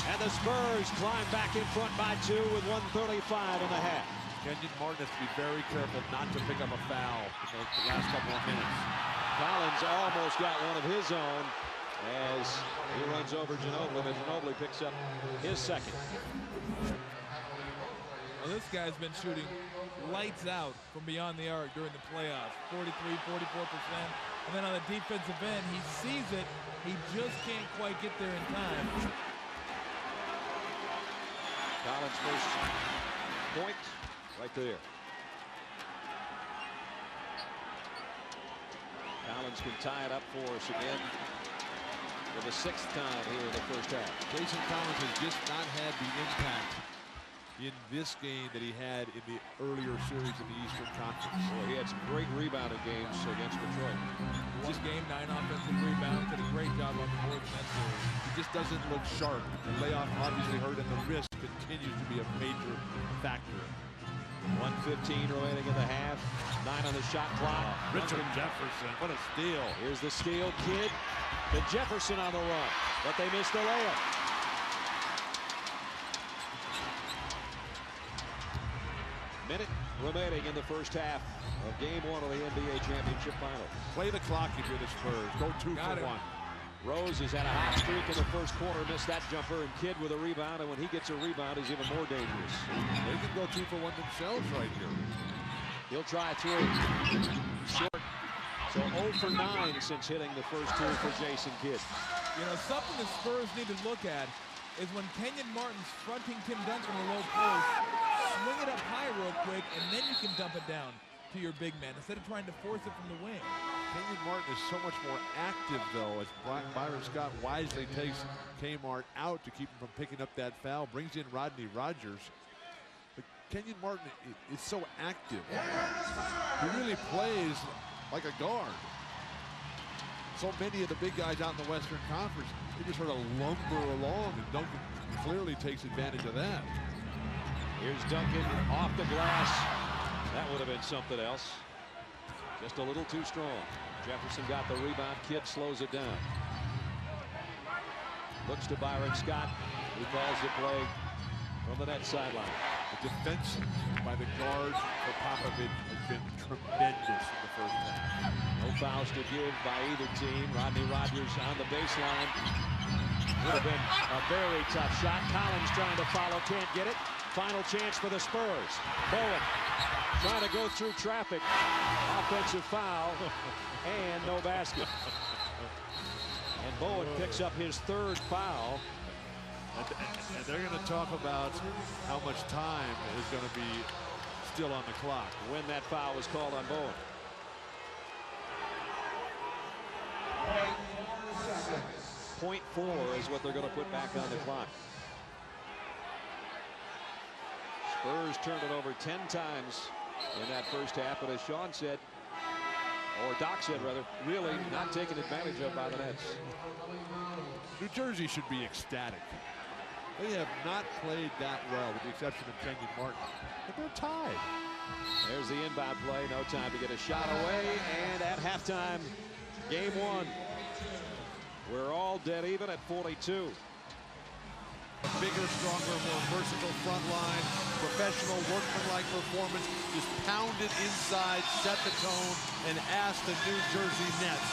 And the Spurs climb back in front by 2 with 1:35 in the half. Kenyon Martin has to be very careful not to pick up a foul in the last couple of minutes. Collins almost got one of his own as he runs over Ginobili, and Ginobili picks up his 2nd. Well, this guy's been shooting lights out from beyond the arc during the playoffs. 43, 44%. And then on the defensive end, he sees it. He just can't quite get there in time. Collins' first point right there. Collins can tie it up for us again for the 6th time here in the first half. Jason Collins has just not had the impact in this game that he had in the earlier series in the Eastern Conference. Boy, he had some great rebounding games against Detroit. One game, 9 offensive rebounds. Did a great job on the boards in that series. He just doesn't look sharp. The layoff obviously hurt, and the wrist continues to be a major factor. 1:15 remaining in the half. 9 on the shot clock. Richard Jefferson, what a steal. Here's the steal, Kidd. To Jefferson on the run, but they missed the layup. Minute remaining in the first half of Game 1 of the NBA Championship Final. Play the clock if you're the Spurs. Go 2 for 1. Rose has had a hot streak in the first quarter, missed that jumper, and Kidd with a rebound, and when he gets a rebound, he's even more dangerous. They can go 2 for 1 themselves right here. He'll try 3. Short. So 0 for 9 since hitting the first 2 for Jason Kidd. You know, something the Spurs need to look at is when Kenyon Martin's fronting Tim Duncan in a low post, swing it up high real quick, and then you can dump it down to to your big man instead of trying to force it from the wing. Kenyon Martin is so much more active, though, as Byron Scott wisely takes Kmart out to keep him from picking up that foul, brings in Rodney Rogers. But Kenyon Martin is so active. He really plays like a guard. So many of the big guys out in the Western Conference, they just sort of lumber along, and Duncan clearly takes advantage of that. Here's Duncan off the glass. That would have been something else. Just a little too strong. Jefferson got the rebound. Kidd slows it down. Looks to Byron Scott, who calls the play from the net sideline. The defense by the guards for Popovich has been tremendous in the first half. No fouls to give by either team. Rodney Rogers on the baseline. Would have been a very tough shot. Collins trying to follow, can't get it. Final chance for the Spurs. Bowen trying to go through traffic. Offensive foul and no basket. And Bowen picks up his third foul. And they're going to talk about how much time is going to be still on the clock when that foul was called on Bowen. .4 is what they're going to put back on the clock. Spurs turned it over 10 times in that first half, but as Sean said, or Doc said rather, really not taken advantage of by the Nets. New Jersey should be ecstatic. They have not played that well, with the exception of Kenyon Martin, but they're tied. There's the inbound play. No time to get a shot away. And at halftime, game one. We're all dead even at 42. A bigger, stronger, more versatile front line. Professional, workmanlike performance. Just pound it inside, set the tone, and ask the New Jersey Nets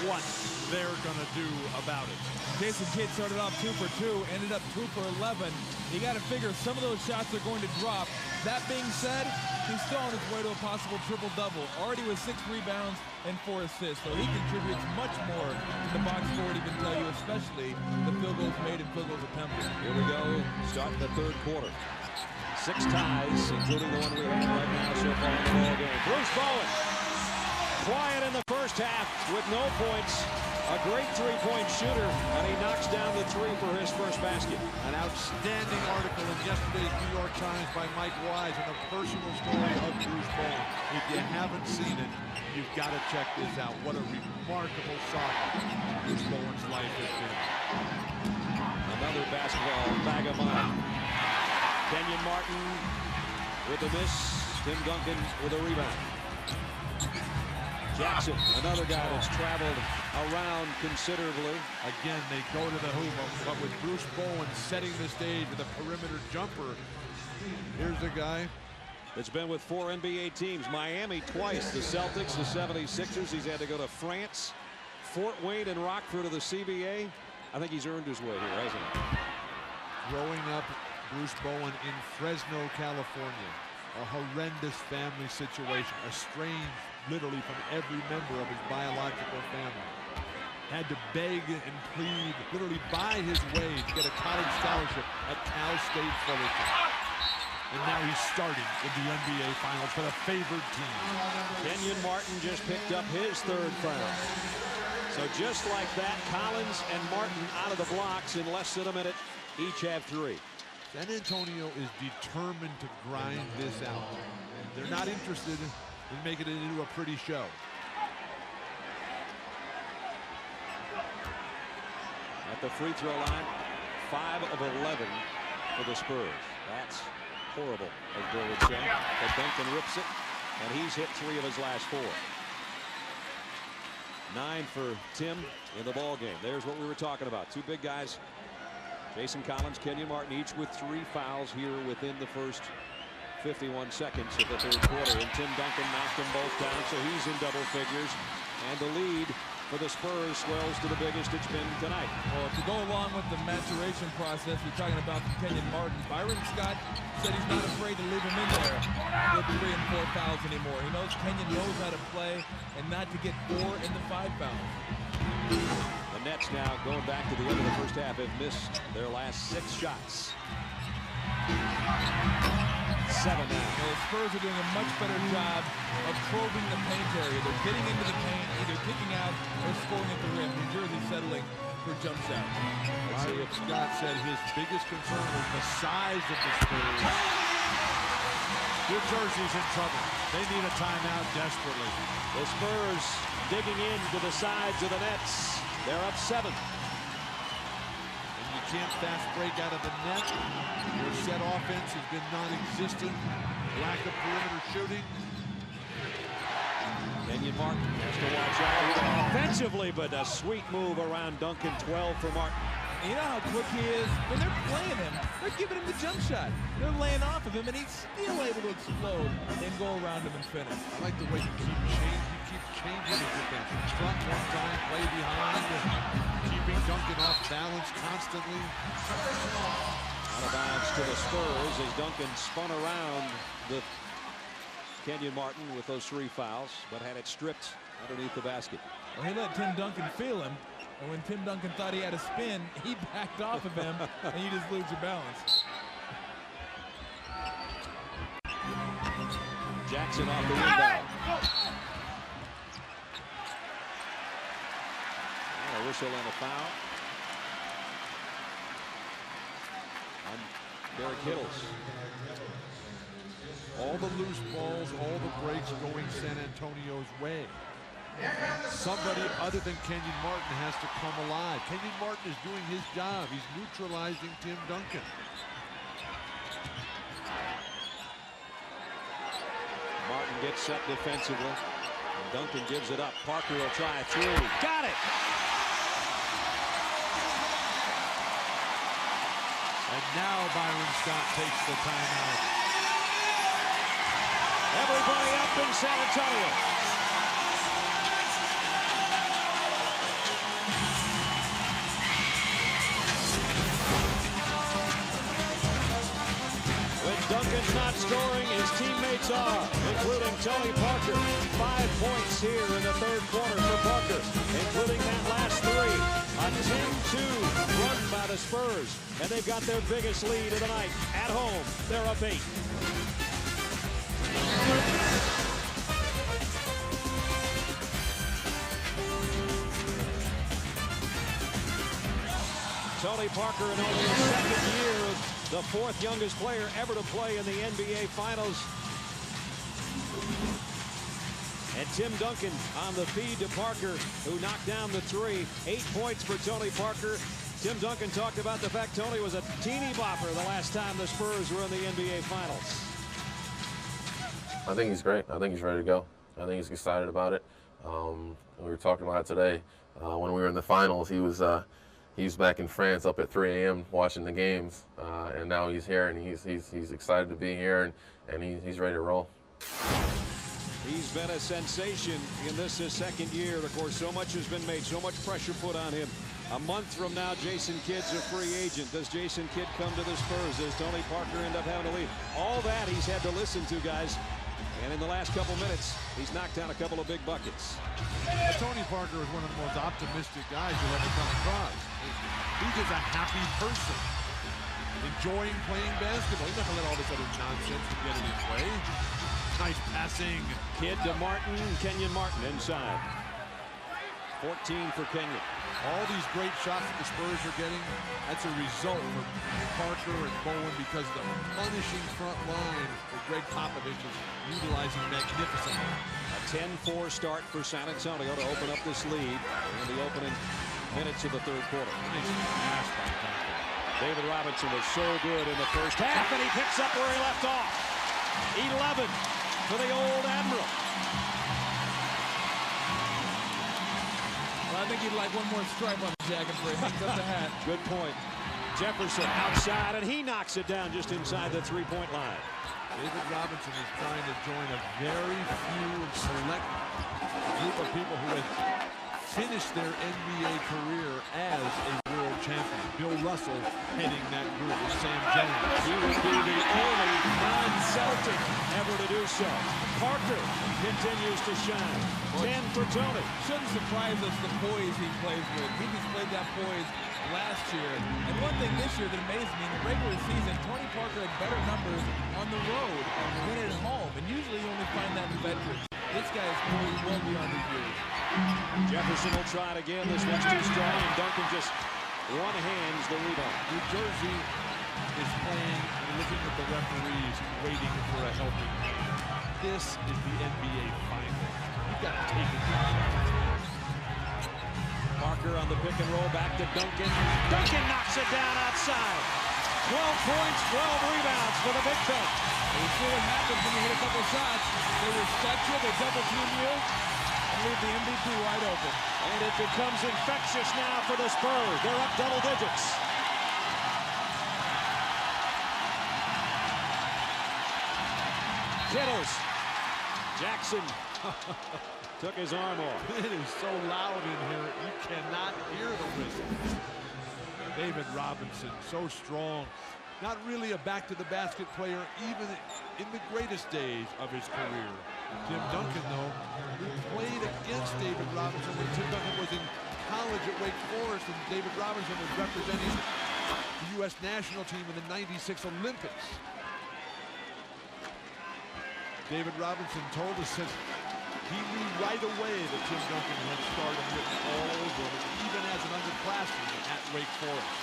what they're going to do about it. Jason Kidd started off 2 for 2, ended up 2 for 11. You got to figure some of those shots are going to drop. That being said, he's still on his way to a possible triple-double. Already with 6 rebounds and 4 assists, so he contributes much more to the box score, he can tell you, especially the field goals made and field goals attempted. Here we go, starting the third quarter. 6 ties, including the one we have right now so far in the ball game. Bruce Bowen, quiet in the first half with no points. A great three-point shooter, and he knocks down the 3 for his first basket. An outstanding article in yesterday's New York Times by Mike Wise on a personal story of Bruce Bowen. If you haven't seen it, you've got to check this out. What a remarkable soccer Bruce Bowen's life has been. Another basketball bag of money. Kenyon Martin with the miss. Tim Duncan with a rebound. Jackson, another guy that's traveled around considerably. Again, they go to the hoop, but with Bruce Bowen setting the stage with a perimeter jumper, here's a guy that's been with 4 NBA teams. Miami twice, the Celtics, the 76ers. He's had to go to France, Fort Wayne, and Rockford to the CBA. I think he's earned his way here, hasn't he? Growing up, Bruce Bowen in Fresno, California. A horrendous family situation, estranged literally from every member of his biological family. Had to beg and plead, literally buy his way to get a college scholarship at Cal State Fullerton. And now he's starting in the NBA Finals for the favored team. Kenyon Martin just picked up his 3rd foul. So just like that, Collins and Martin out of the blocks in less than a minute. Each have 3. San Antonio is determined to grind this out. They're not interested in making it into a pretty show. At the free throw line, 5 of 11 for the Spurs. That's horrible, as Bill would say. But Duncan rips it, and he's hit 3 of his last 4. 9 for Tim in the ball game. There's what we were talking about. 2 big guys. Jason Collins, Kenyon Martin, each with 3 fouls here within the first 51 seconds of the third quarter. And Tim Duncan knocked them both down, so he's in double figures. And the lead for the Spurs swells to the biggest it's been tonight. Well, to go along with the maturation process we're talking about for Kenyon Martin, Byron Scott said he's not afraid to leave him in there with 3 and 4 fouls anymore. He knows Kenyon knows how to play and not to get 4 into 5 fouls. The Nets now, going back to the end of the first half, have missed their last 6 shots. 7 now. The Spurs are doing a much better job of probing the paint area. They're getting into the paint, either kicking out or scoring at the rim. New Jersey settling for jump shot. Let's see if Scott said his biggest concern was the size of the Spurs. New Jersey's in trouble. They need a timeout desperately. The Spurs digging into the sides of the nets. They're up 7. And you can't fast break out of the net. Your set offense has been non-existent. Lack of perimeter shooting. Kenyon Martin has to watch out offensively, but a sweet move around Duncan. 12 for Martin. You know how quick he is? When they're playing him, they're giving him the jump shot. They're laying off of him, and he's still able to explode and go around him and finish. I like the way you keep changing his defense. Front one time, play behind, keeping Duncan off balance constantly. Out of bounds to the Spurs as Duncan spun around the Kenyon Martin with those 3 fouls, but had it stripped underneath the basket. Well, he let Tim Duncan feel him. And when Tim Duncan thought he had a spin, he backed off of him, and you just lose your balance. Jackson off the rebound. And a whistle and a foul on Derek Hiddles. All the loose balls, all the breaks going San Antonio's way. Somebody other than Kenyon Martin has to come alive. Kenyon Martin is doing his job. He's neutralizing Tim Duncan. Martin gets set defensively. Duncan gives it up. Parker will try a 3. Got it! And now Byron Scott takes the timeout. Everybody up in San Antonio. Duncan's not scoring, his teammates are, including Tony Parker. 5 points here in the 3rd quarter for Parker, including that last 3. A 10-2 run by the Spurs, and they've got their biggest lead of the night. At home, they're up 8. Tony Parker in only his 2nd year of the 4th youngest player ever to play in the NBA Finals. And Tim Duncan on the feed to Parker, who knocked down the 3. 8 points for Tony Parker. Tim Duncan talked about the fact Tony was a teeny bopper the last time the Spurs were in the NBA Finals. I think he's great. I think he's ready to go. I think he's excited about it. We were talking about it today. When we were in the finals, he was back in France up at 3 a.m. watching the games, and now he's here, and he's excited to be here, and he's ready to roll. He's been a sensation in this his 2nd year. Of course, so much has been made, so much pressure put on him. A month from now, Jason Kidd's a free agent. Does Jason Kidd come to the Spurs? Does Tony Parker end up having to leave? All that he's had to listen to, guys. And in the last couple minutes, he's knocked down a couple of big buckets. Tony Parker is one of the most optimistic guys you'll ever come across. He's just a happy person, enjoying playing basketball. He never let all this other nonsense get in his way. Nice passing. Kidd to Martin, Kenyon Martin inside. 14 for Kenyon. All these great shots that the Spurs are getting, that's a result for Parker and Bowen because the punishing front line that Greg Popovich is utilizing magnificently. A 10-4 start for San Antonio to open up this lead in the opening minutes of the 3rd quarter. David Robinson was so good in the first half, and he picks up where he left off. 11 for the old Admiral. Well, I think he'd like one more stripe on the jacket for him. Hangs up the hat. Good point. Jefferson outside, and he knocks it down just inside the 3-point line. David Robinson is trying to join a very few select group of people who have finished their NBA career as a world champion. Bill Russell heading that group with Sam Jones. He would be the only non-Celtic ever to do so. Parker continues to shine. 10 for Tony. Shouldn't surprise us the poise he plays with. He displayed that poise last year. And one thing this year that amazed me, in the regular season, Tony Parker had better numbers on the road than at home. And usually you only find that in veterans. This guy is really well beyond his years. Jefferson will try it again. This one's too strong, and Duncan just one-hands the rebound. New Jersey is playing and looking at the referees, waiting for a helping hand. This is the NBA Finals. You've got to take it. Parker on the pick and roll, back to Duncan. Duncan knocks it down outside. 12 points, 12 rebounds for the big fella. You see what happens when you hit a couple shots. They respect you, they double team you, and leave the MVP wide open. And it becomes infectious now for the Spurs. They're up double digits. Kittles. Jackson took his arm off. It is so loud in here, you cannot hear the whistle. David Robinson, so strong. Not really a back-to-the-basket player, even in the greatest days of his career. Tim Duncan, though, who played against David Robinson when Tim Duncan was in college at Wake Forest, and David Robinson was representing the U.S. national team in the '96 Olympics. David Robinson told us that he knew right away that Tim Duncan had started written all over him, even as an underclassman at Wake Forest.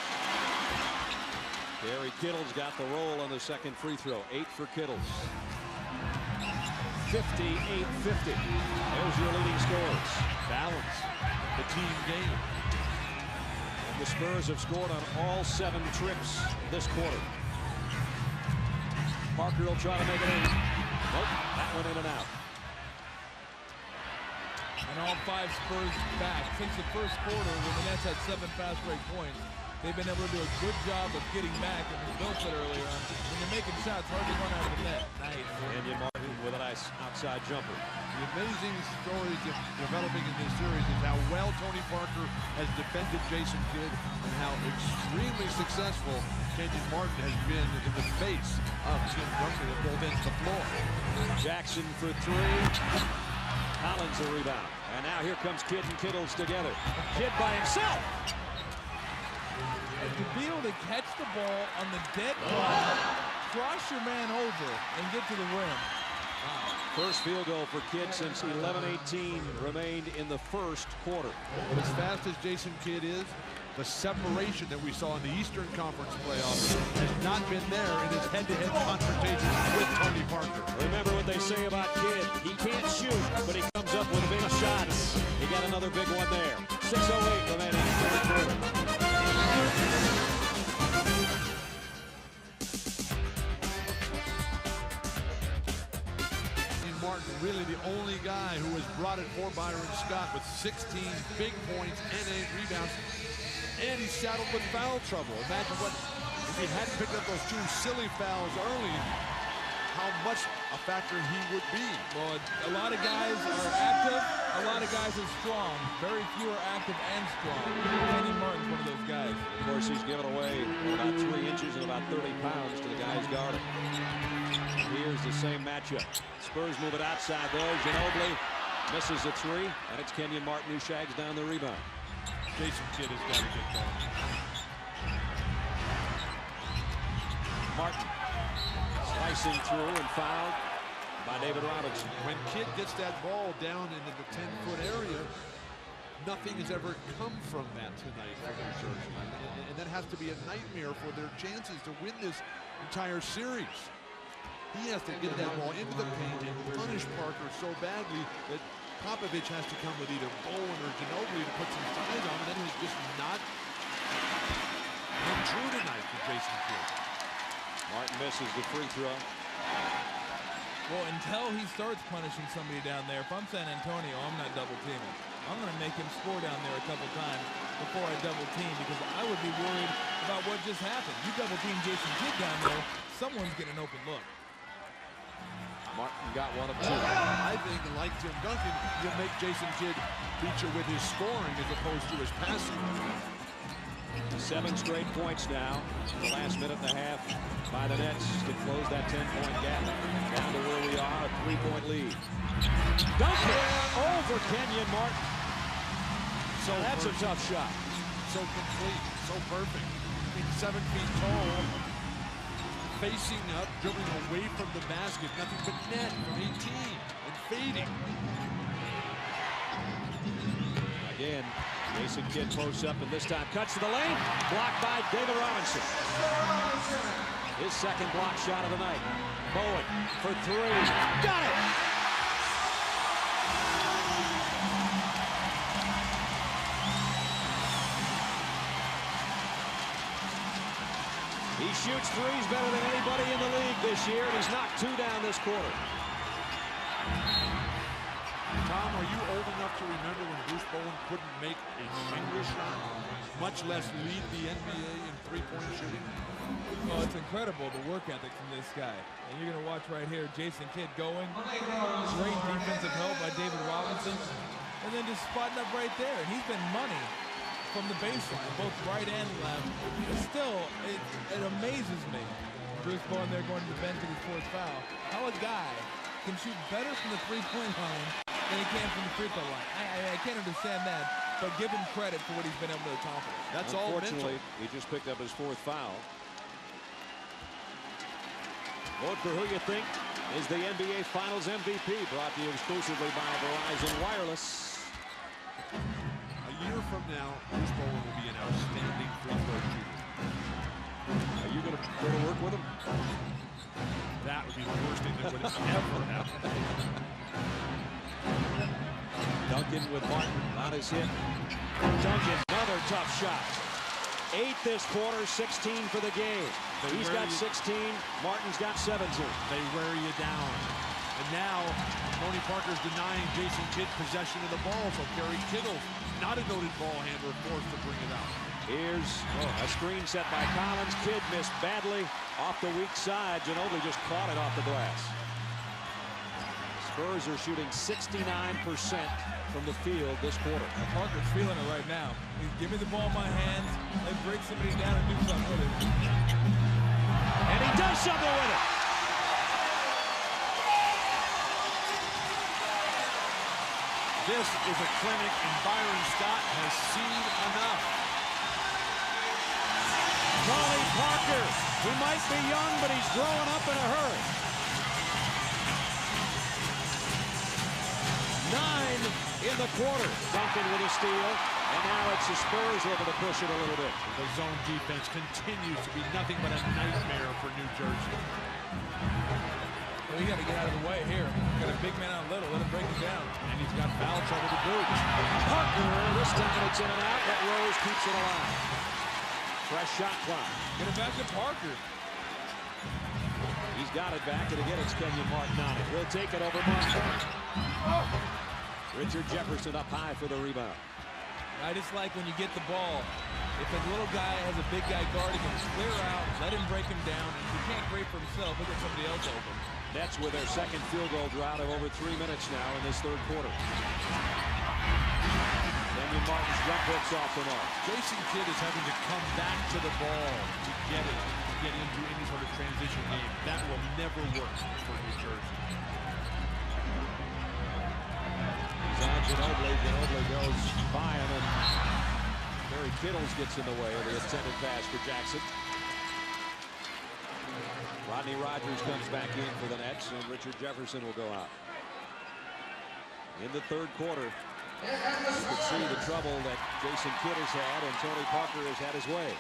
Gary Kittles got the roll on the second free throw. 8 for Kittles. 58-50. There's your leading scores. Balance the team game. And the Spurs have scored on all 7 trips this quarter. Parker will try to make it in. Nope, that went in and out. And all 5 Spurs back. Since the first quarter, when the Nets had 7 fast break points, they've been able to do a good job of getting back. And as Bill said earlier on, when you're making shots, hard to run out of the net. Nice. Kenyon Martin with a nice outside jumper. The amazing story developing in this series is how well Tony Parker has defended Jason Kidd and how extremely successful Kenyon Martin has been in the face of Tim Duncan at both ends of the floor. Jackson for 3. Collins the rebound. And now here comes Kidd and Kittles together. Kidd by himself. To be able to catch the ball on the dead run, cross your man over, and get to the rim. First field goal for Kidd since 11-18 remained in the first quarter. But as fast as Jason Kidd is, the separation that we saw in the Eastern Conference playoffs has not been there in his head-to-head confrontation with Tony Parker. Remember what they say about Kidd. He can't shoot, but he comes up with big shots. He got another big one there. 6:08 remaining in the third quarter. Martin, really the only guy who has brought it for Byron Scott with 16 big points and 8 rebounds. And he's saddled with foul trouble. Imagine what, if he hadn't picked up those 2 silly fouls early, how much a factor he would be. Well, a lot of guys are active, a lot of guys are strong. Very few are active and strong. Kenyon Martin's one of those guys. Of course, he's given away about 3 inches and about 30 pounds to the guys guarding. Here's the same matchup. Spurs move it outside though. Ginobili misses a 3, and it's Kenyon Martin who shags down the rebound. Jason Kidd has got to get going. Martin slicing through and fouled by David Robinson. When Kidd gets that ball down into the 10-foot area, nothing has ever come from that tonight for New Jersey. And that has to be a nightmare for their chances to win this entire series. He has to get that ball into the paint and punish Parker so badly that Popovich has to come with either Bowen or Ginobili to put some ties on, and then he's just not come true tonight for Jason Kidd. Martin misses the free throw. Well, until he starts punishing somebody down there, if I'm San Antonio, I'm not double teaming. I'm going to make him score down there a couple times before I double team, because I would be worried about what just happened. You double team Jason Kidd down there, someone's getting an open look. Martin got one of 2. I think, like Tim Duncan, you'll make Jason Kidd feature with his scoring as opposed to his passing. 7 straight points now in the last minute and a half by the Nets to close that 10-point gap. Down to where we are, a 3-point lead. Duncan over Kenyon Martin. So that's a tough shot. so complete, so perfect. I mean, 7 feet tall, facing up, dribbling away from the basket, nothing but net from 18 and fading. Again, Jason Kidd posts up and this time cuts to the lane. Blocked by David Robinson. His second block shot of the night. Bowen for 3. Got it! He shoots threes better than anybody in the league this year, and he's knocked 2 down this quarter. Tom, are you old enough to remember when Bruce Bowen couldn't make a single shot, much less lead the NBA in three-point shooting? Oh, it's incredible, the work ethic from this guy. And you're going to watch right here, Jason Kidd going. Great defensive help by David Robinson. And then just spotting up right there. And he's been money from the baseline, both right and left. But still, it amazes me. Bruce Bowen there going to the bench with his 4th foul. How a guy can shoot better from the three-point line than he can from the free throw line. I can't understand that, but give him credit for what he's been able to accomplish. That's all mental. He just picked up his 4th foul. Vote for who you think is the NBA Finals MVP, brought to you exclusively by Verizon Wireless. A year from now, Bruce Bowen will be an outstanding free throw shooter. Are you going to go to work with him? That would be the worst thing that would ever happen. Duncan with Martin on his hit. Duncan, another tough shot. 8 this quarter, 16 for the game. He's got 16, Martin's got 17. They wear you down. And now, Tony Parker's denying Jason Kidd possession of the ball, so Kerry Kittle, not a noted ball handler, forced to bring it out. Here's a screen set by Collins. Kidd missed badly off the weak side. Ginobili just caught it off the glass. Spurs are shooting 69% from the field this quarter. Parker's feeling it right now. Give me the ball in my hands and break somebody down and do something with it. And he does something with it. This is a clinic, and Byron Scott has seen enough. Tony Parker, he might be young, but he's growing up in a hurry. 9 in the quarter. Duncan with a steal, and now it's the Spurs looking to push it a little bit. The zone defense continues to be nothing but a nightmare for New Jersey. Well, you got to get out of the way here. Got a big man on little, let him break it down. And he's got foul trouble to boot. Parker, this time it's in and out, but Rose keeps it alive. Fresh shot clock. Get it back to Parker. He's got it back, and again it's Kenyon Martin on it. He'll take it over Martin. Richard Jefferson up high for the rebound. I just like when you get the ball. If a little guy has a big guy guarding him, clear out, let him break him down. If he can't create for himself, he'll get somebody else open. Nets with their second field goal drought of over 3 minutes now in this 3rd quarter. Kenyon Martin's jump hook's off the mark. Jason Kidd is having to come back to the ball to get it, to get into any sort of transition game. That will never work for New Jersey. He's on Ginobili. Ginobili goes by him, and Kerry Kittles gets in the way of the intended pass for Jackson. Rodney Rogers comes back in for the Nets, and Richard Jefferson will go out. In the 3rd quarter, you can see the trouble that Jason Kidd has had, and Tony Parker has had his way.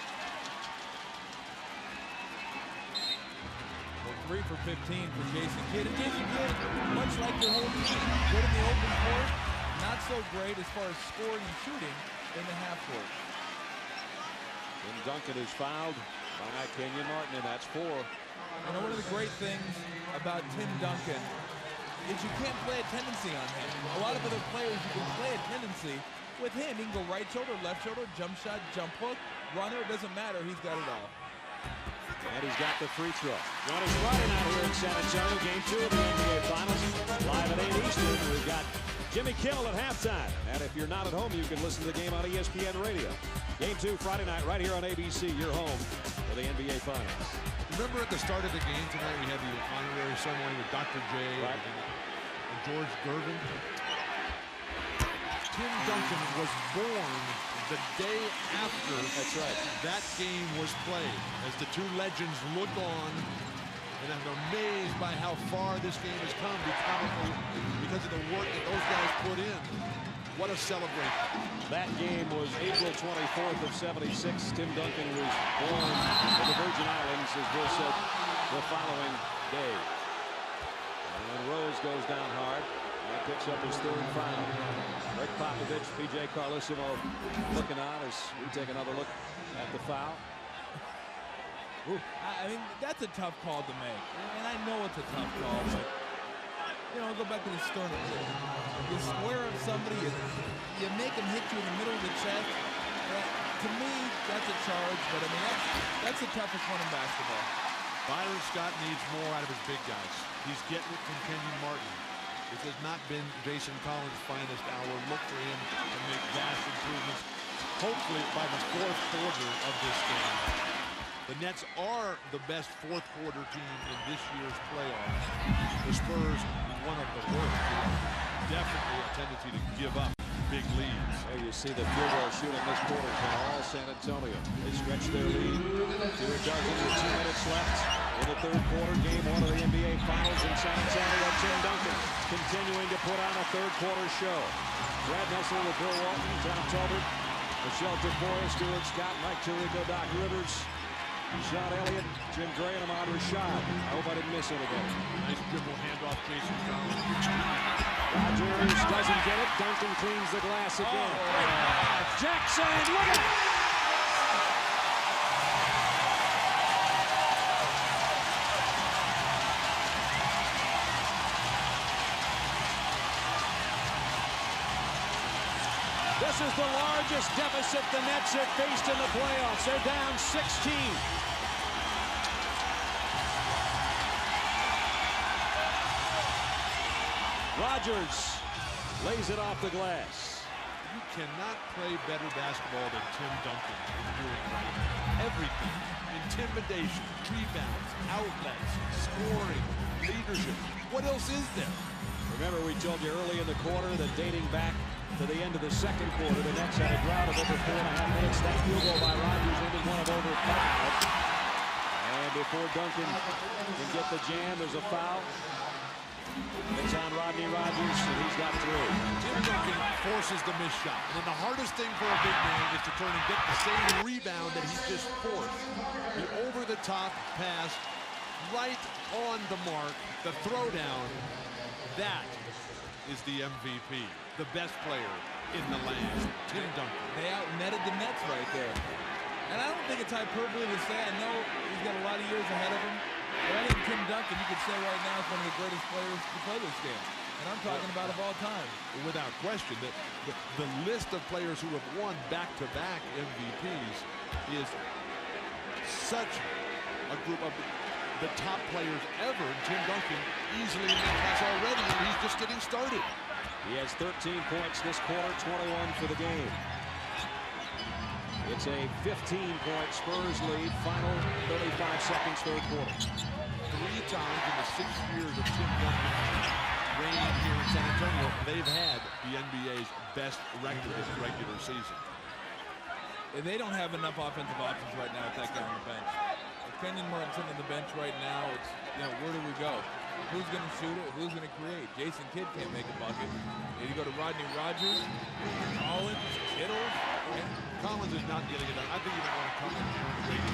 3 for 15 for Jason Kidd. And Jason Kidd, much like your whole team, good in the open court, not so great as far as scoring and shooting in the half court. And Duncan is fouled by Kenyon Martin, and that's 4. You know, one of the great things about Tim Duncan is you can't play a tendency on him. A lot of other players, you can play a tendency. With him, he can go right shoulder, left shoulder, jump shot, jump hook, runner, it doesn't matter. He's got it all. And he's got the free throw. On his Friday night here in San Antonio, Game 2 of the NBA Finals. Live at 8 Eastern, we've got Jimmy Kimmel at halftime. And if you're not at home, you can listen to the game on ESPN Radio. Game 2 Friday night right here on ABC, your home for the NBA Finals. Remember at the start of the game tonight, we had the honorary ceremony with Dr. J and George Gervin. Tim Duncan was born the day after that game was played, as the two legends look on and I'm amazed by how far this game has come because of the work that those guys put in. What a celebration. That game was April 24th of '76. Tim Duncan was born in the Virgin Islands, as Bill said, the following day. And Rose goes down hard and picks up his third foul. Greg Popovich, P.J. Carlesimo looking on as we take another look at the foul. I mean, that's a tough call to make. And I know it's a tough call, but, you know, go back to the sternum. You square up somebody, you make him hit you in the middle of the chest. To me, that's a charge, but I mean, that's the toughest one in basketball. Byron Scott needs more out of his big guys. He's getting it from Kenyon Martin. This has not been Jason Collins' finest hour. Look for him to make vast improvements, hopefully by the fourth quarter of this game. The Nets are the best fourth quarter team in this year's playoffs. The Spurs, one of the worst. Definitely a tendency to give up big leads. There you see the field goal shooting this quarter from all San Antonio. They stretch their lead to a dozen with 2 minutes left in the third quarter. Game 1 of the NBA Finals in San Antonio. Tim Duncan continuing to put on a third quarter show. Brad Nessler with Bill Walton, John Talbot, Michelle DeFore, Stuart Scott, Mike Tirico, Doc Rivers, Sean Elliott, Jim Gray, and Ahmad Rashad. I hope I didn't miss anything. Nice dribble handoff, Jason Collins. Rodgers doesn't get it. Duncan cleans the glass again. Jackson, look at it! This is the largest deficit the Nets have faced in the playoffs. They're down 16. Rodgers lays it off the glass. You cannot play better basketball than Tim Duncan is doing right now. Everything. Intimidation, rebounds, outlets, scoring, leadership. What else is there? Remember, we told you early in the quarter that dating back to the end of the second quarter, the Nets had a drought of over 4.5 minutes. That field goal by Rodgers ended one of over 5. And before Duncan can get the jam, there's a foul. It's on Rodney Rodgers, and he's got 3. Tim Duncan forces the missed shot. And then the hardest thing for a big man is to turn and get the same rebound that he just forced. The over-the-top pass, right on the mark, the throwdown. That is the MVP, the best player in the land, Tim Duncan. They out-netted the Nets right there. And I don't think it's hyperbole to say, I know he's got a lot of years ahead of him, but I think Tim Duncan, you could say right now, is one of the greatest players to play this game. And I'm talking about of all time. Without question, the list of players who have won back-to-back MVPs is such a group of the top players ever. Tim Duncan easily in that class already, and he's just getting started. He has 13 points this quarter, 21 for the game. It's a 15-point Spurs lead, final 35 seconds, third quarter. 3 times in the 6 years of Tim Duncan's reign here in San Antonio, they've had the NBA's best record this regular season. And they don't have enough offensive options right now with that guy on the bench. With Kenyon Martin sitting on the bench right now, it's, you know, where do we go? Who's going to shoot it? Who's going to create? Jason Kidd can't make a bucket. And you go to Rodney Rodgers, Collins, Kittle. Collins is not getting it done. I think you don't want to come in here and wait.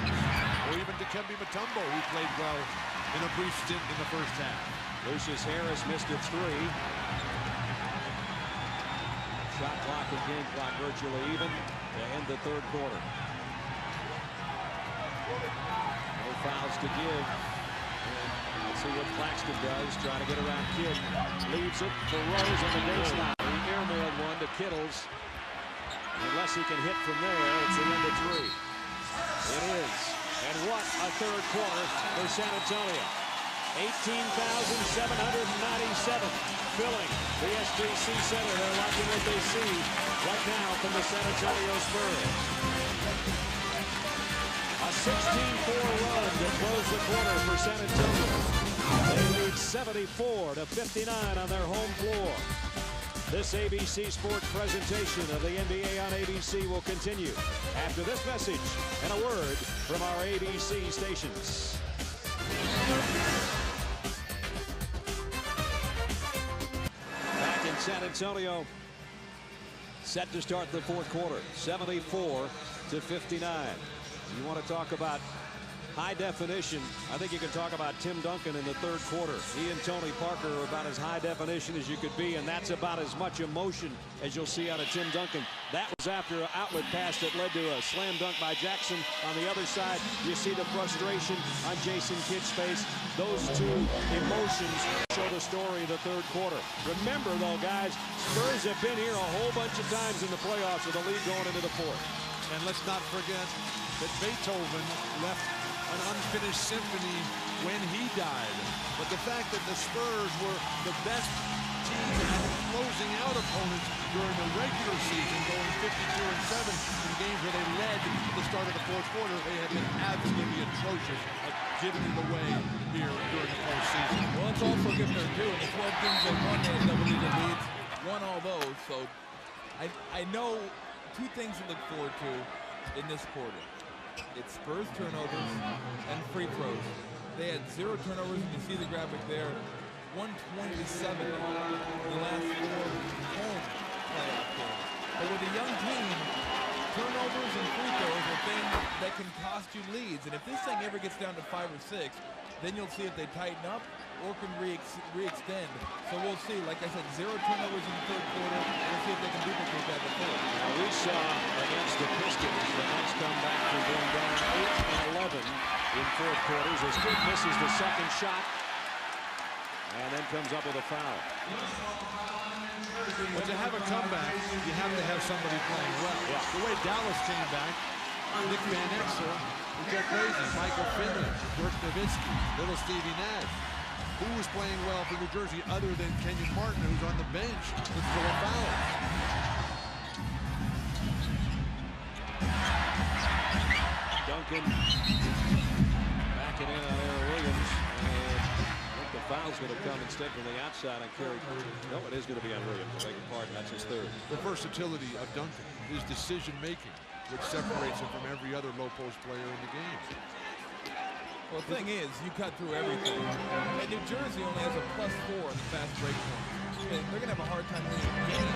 Or even Dikembe Mutombo, who played well in a brief stint in the first half. Lucius Harris missed a 3. Shot clock and game clock virtually even to end the third quarter. No fouls to give. Let's see what Claxton does. Trying to get around Kidd. Leaves it for Rose on the baseline. He airmailed one to Kittles. Unless he can hit from there, it's the end of 3. It is. And what a third quarter for San Antonio. 18,797 filling the SJC Center. They're liking what they see right now from the San Antonio Spurs. A 16-4 run to close the quarter for San Antonio. They lead 74-59 on their home floor. This ABC Sport presentation of the NBA on ABC will continue after this message and a word from our ABC stations. Back in San Antonio, set to start the fourth quarter, 74-59. You want to talk about high definition? I think you can talk about Tim Duncan in the third quarter. He and Tony Parker are about as high definition as you could be, and that's about as much emotion as you'll see out of Tim Duncan. That was after an outlet pass that led to a slam dunk by Jackson. On the other side, you see the frustration on Jason Kidd's face. Those two emotions show the story of the third quarter. Remember, though, guys, Spurs have been here a whole bunch of times in the playoffs with the lead going into the fourth. And let's not forget that Beethoven left an unfinished symphony when he died. But the fact that the Spurs were the best team at closing out opponents during the regular season, going 52-7 in games where they led at the start of the fourth quarter, they have been absolutely atrocious at giving it away here during the postseason. Well, it's also given their due. In the 12 games they won, they had double-digit leads, won all those. So I know two things to look forward to in this quarter. It's Spurs turnovers and free throws. They had 0 turnovers, and you see the graphic there. 120-7 in the last 4 home playoff games. But with a young team, turnovers and free throws are things that can cost you leads. And if this thing ever gets down to 5 or 6, then you'll see if they tighten up or can re-extend. So we'll see. Like I said, 0 turnovers in the third quarter. We'll see if they can duplicate that in the fourth. Now we saw against the Pistons the Nets come back from going down 8 and 11 in fourth quarters as Kidd misses the second shot and then comes up with a foul. But to have a comeback, you have to have somebody playing well. Yeah. The way Dallas came back, Nick Van Exel, we go crazy. Michael Finley, Dirk Nowitzki, little Stevie Nash. Who was playing well for New Jersey other than Kenyon Martin, who's on the bench with full of fouls? Duncan backing in on Aaron Williams. And I think the foul's going to come instead from the outside on Kerr. No, it is going to be on Williams. I beg your pardon, that's his third. The versatility of Duncan, his decision-making, which separates him from every other low-post player in the game. Well, the thing is, you cut through everything. And New Jersey only has a +4 on the fast break points. They're going to have a hard time winning the game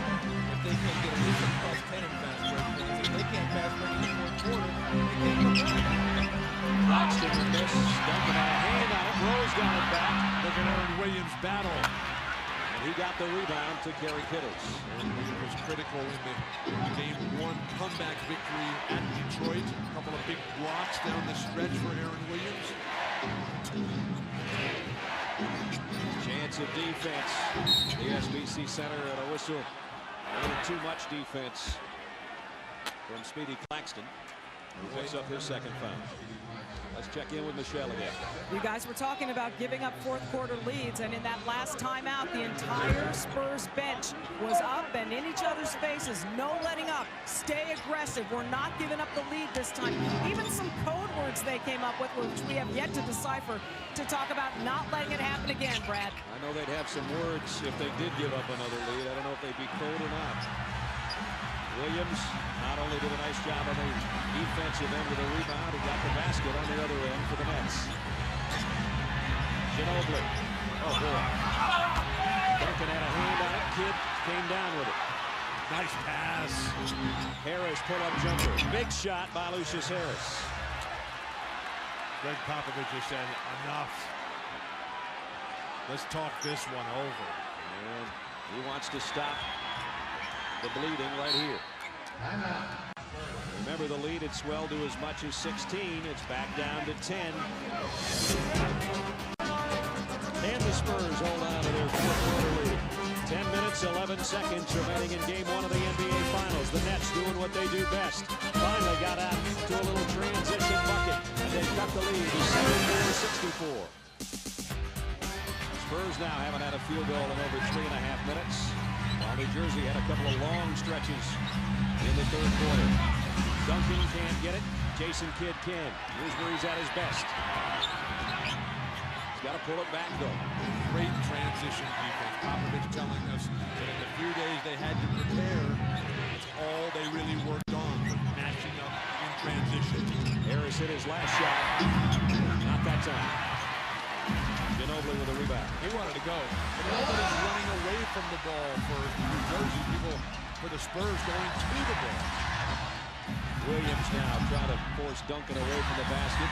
if they can't get at least a +10 in fast break points. If they can't fast break in the fourth quarter, they can't come back. Claxton with this. Duncan had a hand on it. Rose got it back. Look at Aaron Williams' battle. And he got the rebound to Kerr. Aaron Williams was critical in the Game 1 comeback victory at Detroit. A couple of big blocks down the stretch for Aaron Williams. Chance of defense. The SBC Center at a whistle. A little too much defense from Speedy Claxton, who picks up his second foul. Let's check in with Michelle again. You guys were talking about giving up fourth quarter leads, and in that last timeout, the entire Spurs bench was up and in each other's faces. No letting up. Stay aggressive. We're not giving up the lead this time. Even some code words they came up with, which we have yet to decipher, to talk about not letting it happen again, Brad. I know they'd have some words if they did give up another lead. I don't know if they'd be code or not. Williams not only did a nice job on the defensive end with a rebound, he got the basket on the other end for the Nets. Ginobili. Oh, boy. Duncan had a hand on it. Kidd came down with it. Nice pass. Harris pull-up jumper. Big shot by Lucius Harris. Greg Popovich just said, enough. Let's talk this one over. And he wants to stop the bleeding right here. Remember, the lead had swelled to as much as 16. It's back down to 10. And the Spurs hold on to their fourth quarter lead. 10 minutes, 11 seconds remaining in Game 1 of the NBA Finals. The Nets doing what they do best. Finally got out to a little transition bucket, and they cut the lead to 74-64. Spurs now haven't had a field goal in over 3.5 minutes. While New Jersey had a couple of long stretches in the third quarter. Duncan can't get it. Jason Kidd can. Here's where he's at his best. He's got to pull it back, though. Great transition defense. Popovich telling us that in the few days they Davis hit his last shot. Not that time. Ginobili with a rebound. He wanted to go. But nobody's running away from the ball for New Jersey. People for the Spurs going to the ball. Williams now trying to force Duncan away from the basket.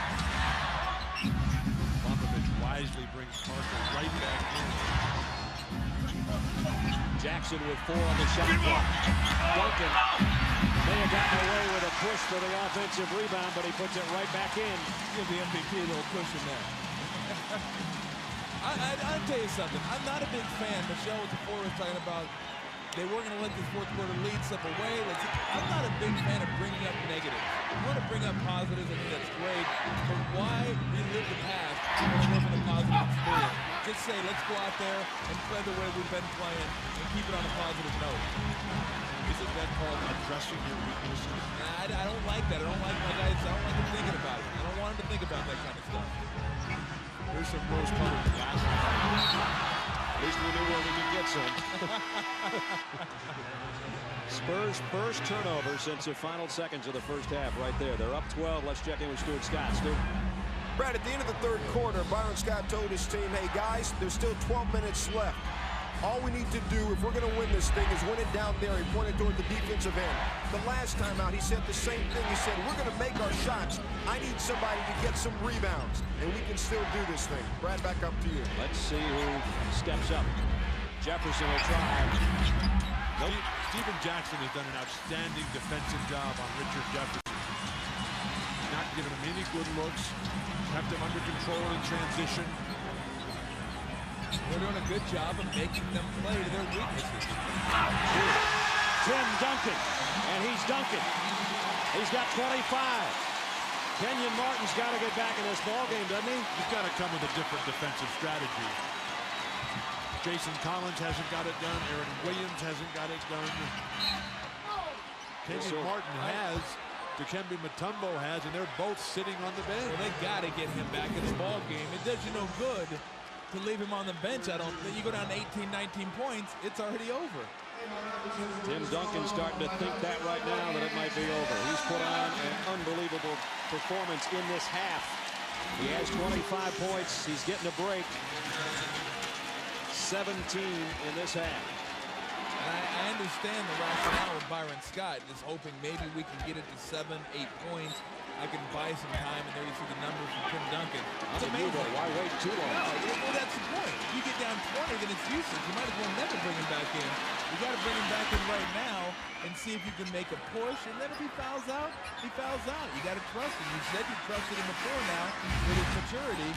Popovich wisely brings Parker right back in. Jackson with 4 on the shot clock. Duncan may have gotten away with a push for the offensive rebound, but he puts it right back in. Give the MVP a little push in there. I'll tell you something. I'm not a big fan. Michelle was before was talking about they weren't going to let this fourth quarter lead slip away. I'm not a big fan of bringing up negatives. You want to bring up positives, I think that's great. But why relive the past when we're living a positive experience? Just say, let's go out there and play the way we've been playing and keep it on a positive note. Isn't that called addressing your weaknesses? I don't like that. I don't like my guys. I don't like them thinking about it. I don't want them to think about that kind of stuff. There's some rose-colored glasses. At least we knew where we could get some. Spurs' first turnover since the final seconds of the first half right there. They're up 12. Let's check in with Stuart Scott. Stu. Brad, at the end of the third quarter, Byron Scott told his team, hey, guys, there's still 12 minutes left. All we need to do, if we're going to win this thing, is win it down there. He pointed toward the defensive end. The last time out, he said the same thing. He said, we're going to make our shots. I need somebody to get some rebounds, and we can still do this thing. Brad, back up to you. Let's see who steps up. Jefferson will try. Nope. Stephen Jackson has done an outstanding defensive job on Richard Jefferson. Not giving him any good looks. Kept him under control in transition. They're doing a good job of making them play to their weaknesses. Tim Duncan, and he's Duncan. He's got 25. Kenyon Martin's got to get back in this ball game, doesn't he? He's got to come with a different defensive strategy. Jason Collins hasn't got it done. Aaron Williams hasn't got it done. Kenyon Martin has. Dikembe Mutombo has, and they're both sitting on the bench. Well, they got to get him back in the ball game. It does you no good to leave him on the bench. I don't think you go down to 18, 19 points, it's already over. Tim Duncan's starting to think that right now that it might be over. He's put on an unbelievable performance in this half. He has 25 points. He's getting a break. 17 in this half. I understand the rationale of Byron Scott, just hoping maybe we can get it to 7, 8 points. I can buy some time, and there you see the numbers from Tim Duncan. It's amazing. Why wait too long? No, well, that's the point. If you get down 20, then it's useless. You might as well never bring him back in. You got to bring him back in right now and see if you can make a push. And then if he fouls out, he fouls out. You got to trust him. You said you trusted him before now with his maturity.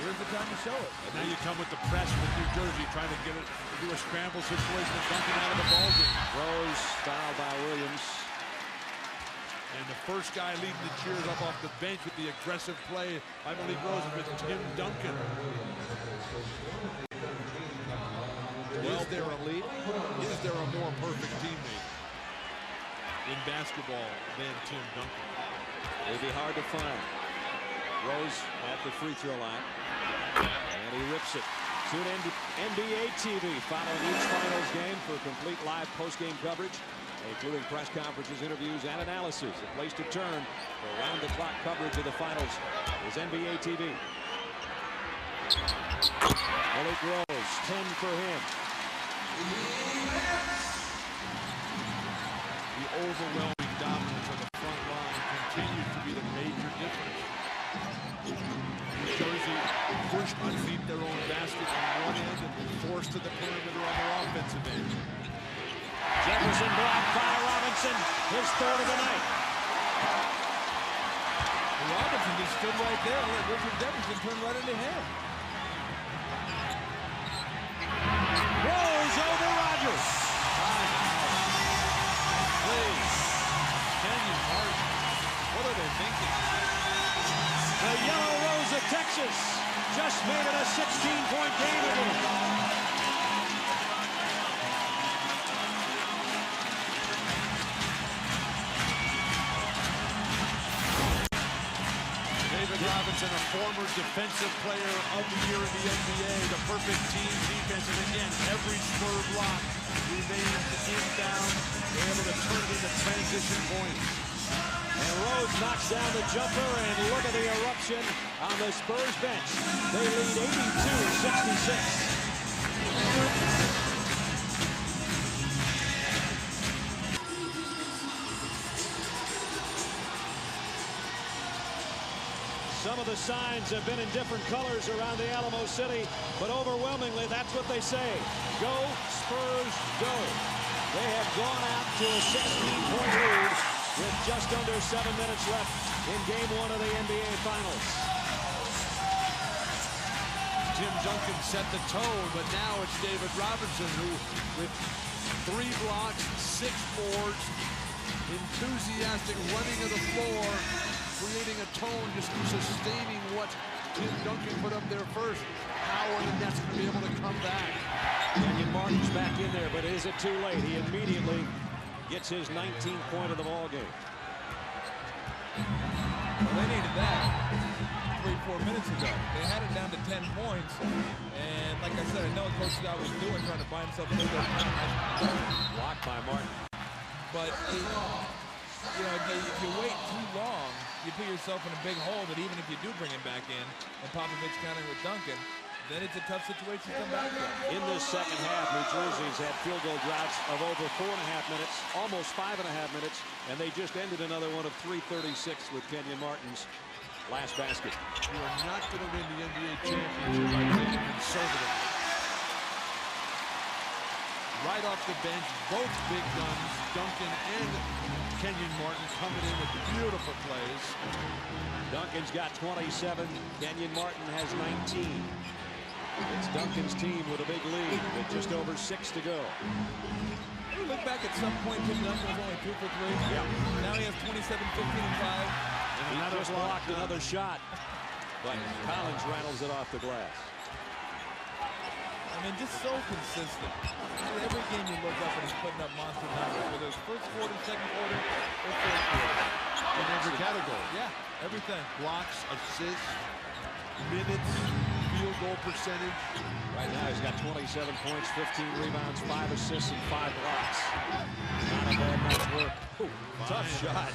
Here's the time to show it. And now you come with the press with New Jersey trying to get it, do a scramble situation and Duncan out of the ball game. Rose fouled by Williams. And the first guy leading the cheers up off the bench with the aggressive play by Malik Rose with Tim Duncan. Is there a more perfect teammate in basketball than Tim Duncan? It'll be hard to find. Rose at the free throw line. And he rips it. Tune in to NBA TV following each finals game for complete live post-game coverage, including press conferences, interviews, and analysis. A place to turn for round-the-clock coverage of the finals is NBA TV. Malik Rose, 10 for him. The overwhelming dominance of the front line continues to be the major difference. New Jersey pushed underneath their own basket on one end and forced to the perimeter on their offensive end. Jefferson blocked by Robinson, his third of the night. Robinson just stood right there and let Richard Jefferson turn right into him. Rose over Rogers. Please. Kenyon Martin. What are they thinking? The Yellow Rose of Texas just made it a 16-point game again. David Robinson, a former defensive player of the year in the NBA, the perfect team defense, and again, every Spur block remains inbound. They're able to turn it into transition points. And Rose knocks down the jumper, and look at the eruption on the Spurs bench. They lead 82-66. Some of the signs have been in different colors around the Alamo City, but overwhelmingly, that's what they say. Go, Spurs, go. They have gone out to a 16-point lead with just under 7 minutes left in Game 1 of the NBA Finals. Tim Duncan set the tone, but now it's David Robinson who, with 3 blocks, 6 boards, enthusiastic running of the floor, creating a tone, just sustaining what Tim Duncan put up there first. How are the Nets going to be able to come back? Kenyon Martin's back in there, but is it too late? He immediately gets his 19th point of the ball game. Well, they needed that 3-4 minutes ago. They had it down to 10 points, and like I said, I know what Coach Scott was doing, trying to buy himself a little bit of time. Blocked by Martin. But you know, if you wait too long, you put yourself in a big hole that even if you do bring him back in, and Popovich countering with Duncan, then it's a tough situation to come back from. In this second half, New Jersey's had field goal droughts of over 4.5 minutes, almost 5.5 minutes, and they just ended another one of 3:36 with Kenyon Martin's last basket. You are not going to win the NBA championship by playing conservatively. Right off the bench, both big guns, Duncan and Kenyon Martin, coming in with beautiful plays. Duncan's got 27. Kenyon Martin has 19. It's Duncan's team with a big lead with just over 6 to go. You look back at some point, Tim Duncan was only 2 for 3. Yeah. Now he has 27, 15, and 5. He just blocked another shot, but Collins rattles it off the glass. I mean, just so consistent. Every game you look up and he's putting up monster numbers, whether it's first quarter, second quarter, or fourth quarter. In every category. Yeah, everything. Blocks, assists, minutes, field goal percentage. Right now he's got 27 points, 15 rebounds, 5 assists, and 5 blocks. Not a bad night's work. Ooh, tough shot.